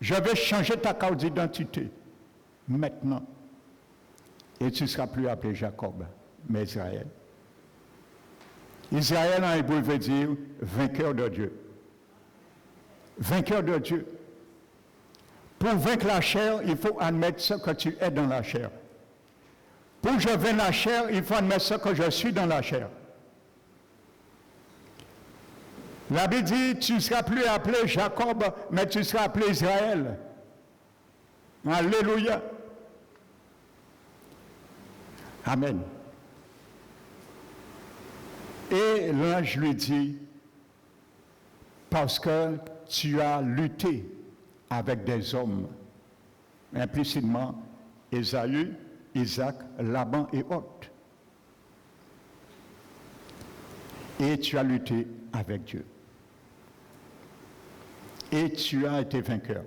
Je vais changer ta carte d'identité. Maintenant. Et tu ne seras plus appelé Jacob, mais Israël. Israël en hébreu veut dire vainqueur de Dieu. Vainqueur de Dieu. Pour vaincre la chair, il faut admettre ce que tu es dans la chair. Pour que je vainque la chair, il faut admettre ce que je suis dans la chair. La Bible dit, tu ne seras plus appelé Jacob, mais tu seras appelé Israël. Alléluia. Amen. Et l'ange lui dit, parce que tu as lutté avec des hommes, implicitement Ésaü, Isaac, Laban et autres. Et tu as lutté avec Dieu. Et tu as été vainqueur.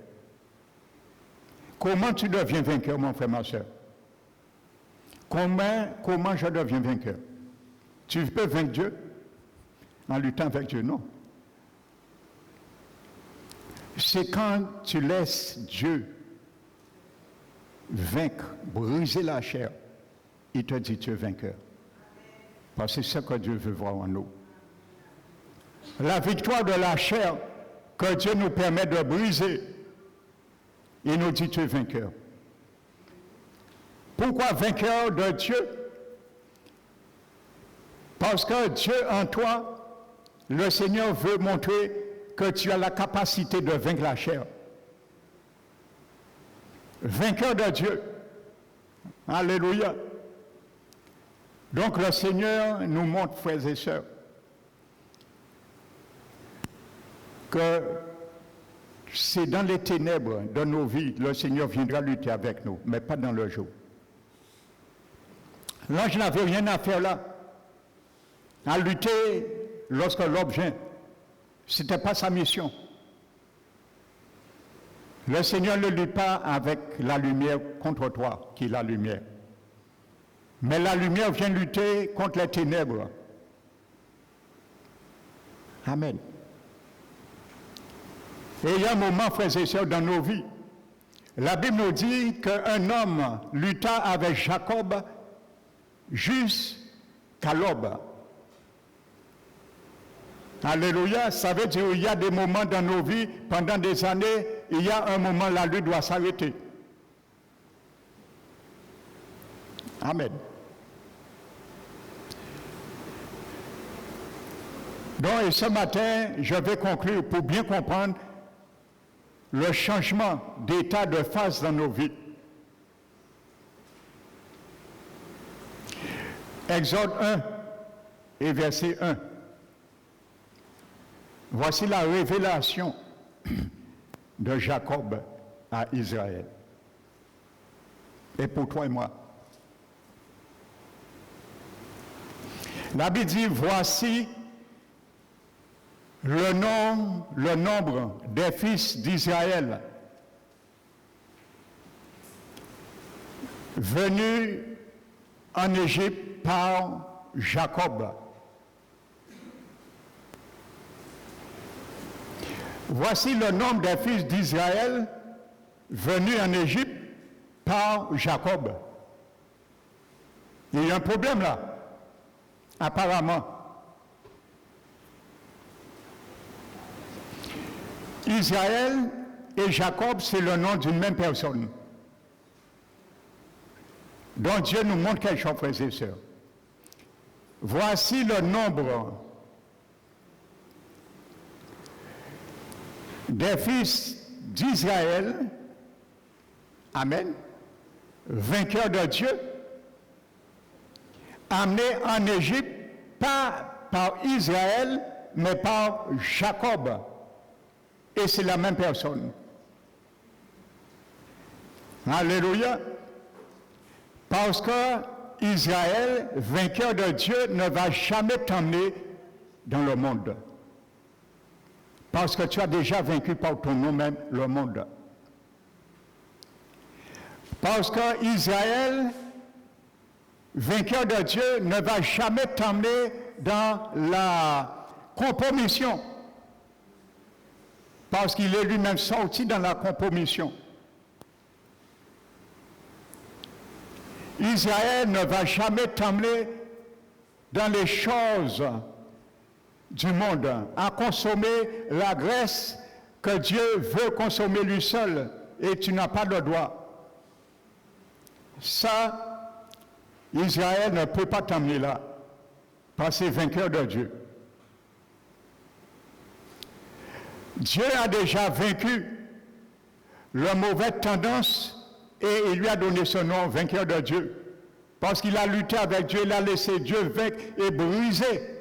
Comment tu deviens vainqueur, mon frère, ma soeur? Comment je deviens vainqueur? Tu peux vaincre Dieu en luttant avec Dieu? Non. C'est quand tu laisses Dieu vaincre, briser la chair, il te dit tu es vainqueur. Parce que c'est ce que Dieu veut voir en nous. La victoire de la chair que Dieu nous permet de briser, il nous dit tu es vainqueur. Pourquoi vainqueur de Dieu? Parce que Dieu en toi, le Seigneur veut montrer que tu as la capacité de vaincre la chair. Vainqueur de Dieu. Alléluia. Donc le Seigneur nous montre, frères et sœurs, que c'est dans les ténèbres de nos vies, le Seigneur viendra lutter avec nous, mais pas dans le jour. L'ange n'avait rien à faire là, à lutter lorsque l'aube vient. Ce n'était pas sa mission. Le Seigneur ne lutte pas avec la lumière contre toi, qui est la lumière. Mais la lumière vient lutter contre les ténèbres. Amen. Et il y a un moment, frères et sœurs, dans nos vies. La Bible nous dit qu'un homme lutta avec Jacob jusqu'à l'aube. Alléluia, ça veut dire qu'il y a des moments dans nos vies, pendant des années, il y a un moment, la lutte doit s'arrêter. Amen. Donc, et ce matin, je vais conclure pour bien comprendre le changement d'état de phase dans nos vies. Exode 1 et verset 1. Voici la révélation de Jacob à Israël. Et pour toi et moi. La Bible dit, voici le nombre des fils d'Israël venus en Égypte par Jacob. Voici le nombre des fils d'Israël venus en Égypte par Jacob. Il y a un problème là, apparemment. Israël et Jacob, c'est le nom d'une même personne. Donc Dieu nous montre quelque chose, frères et sœurs. Voici le nombre des fils d'Israël, amen, vainqueurs de Dieu, amenés en Égypte, pas par Israël, mais par Jacob. Et c'est la même personne. Alléluia. Parce que Israël, vainqueur de Dieu, ne va jamais t'emmener dans le monde. Parce que tu as déjà vaincu par ton nom même le monde. Parce que Israël, vainqueur de Dieu, ne va jamais t'emmener dans la compromission. Parce qu'il est lui-même sorti dans la compromission. Israël ne va jamais t'emmener dans les choses du monde, à consommer la graisse que Dieu veut consommer lui seul, et tu n'as pas le droit. Ça, Israël ne peut pas t'emmener là, parce qu'il est vainqueur de Dieu. Dieu a déjà vaincu la mauvaise tendance et il lui a donné ce nom, vainqueur de Dieu. Parce qu'il a lutté avec Dieu, il a laissé Dieu vaincre et briser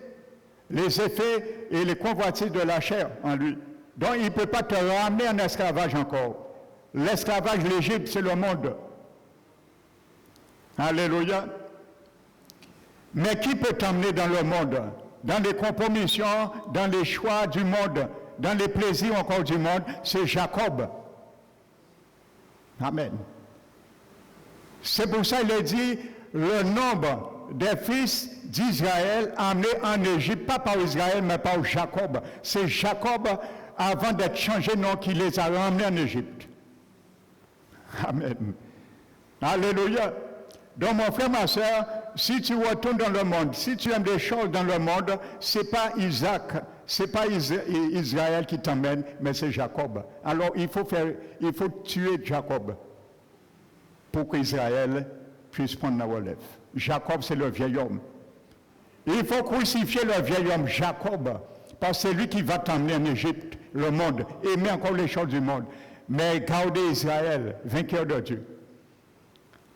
les effets et les convoitises de la chair en lui. Donc il ne peut pas te ramener en esclavage encore. L'esclavage, l'Égypte, c'est le monde. Alléluia. Mais qui peut t'emmener dans le monde? Dans les compromissions, dans les choix du monde, dans les plaisirs encore du monde, c'est Jacob. Amen. C'est pour ça qu'il a dit le nombre des fils d'Israël emmenés en Égypte, pas par Israël, mais par Jacob. C'est Jacob, avant d'être changé de nom, qui les a ramenés en Égypte. Amen. Alléluia. Donc, mon frère, ma soeur, si tu retournes dans le monde, si tu aimes des choses dans le monde, ce n'est pas Isaac, ce n'est pas Israël qui t'emmène, mais c'est Jacob. Alors, il faut tuer Jacob pour qu'Israël puisse prendre la relève. Jacob, c'est le vieil homme. Il faut crucifier le vieil homme, Jacob, parce que c'est lui qui va t'emmener en Égypte, le monde, aimer encore les choses du monde, mais garder Israël, vainqueur de Dieu.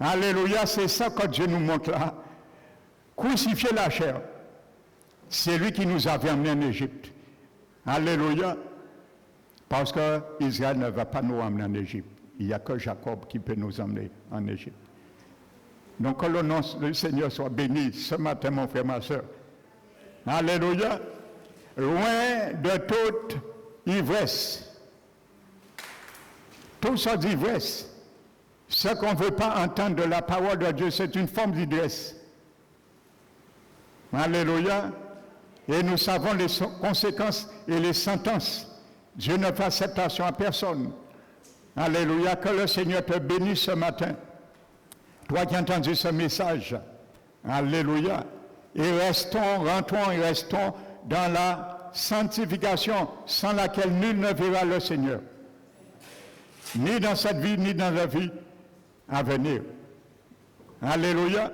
Alléluia, c'est ça que Dieu nous montre là. Crucifier la chair. C'est lui qui nous avait emmenés en Égypte. Alléluia. Parce que Israël ne va pas nous emmener en Égypte. Il n'y a que Jacob qui peut nous emmener en Égypte. Donc que le nom du Seigneur soit béni ce matin, mon frère, ma soeur. Alléluia. Loin de toute ivresse. Tout ça d'ivresse. Ce qu'on ne veut pas entendre de la parole de Dieu, c'est une forme d'ivresse. Alléluia. Et nous savons les conséquences et les sentences. Dieu ne fait acceptation à personne. Alléluia, que le Seigneur te bénisse ce matin. Toi qui as entendu ce message. Alléluia. Et rentrons et restons dans la sanctification sans laquelle nul ne verra le Seigneur. Ni dans cette vie, ni dans la vie à venir. Alléluia.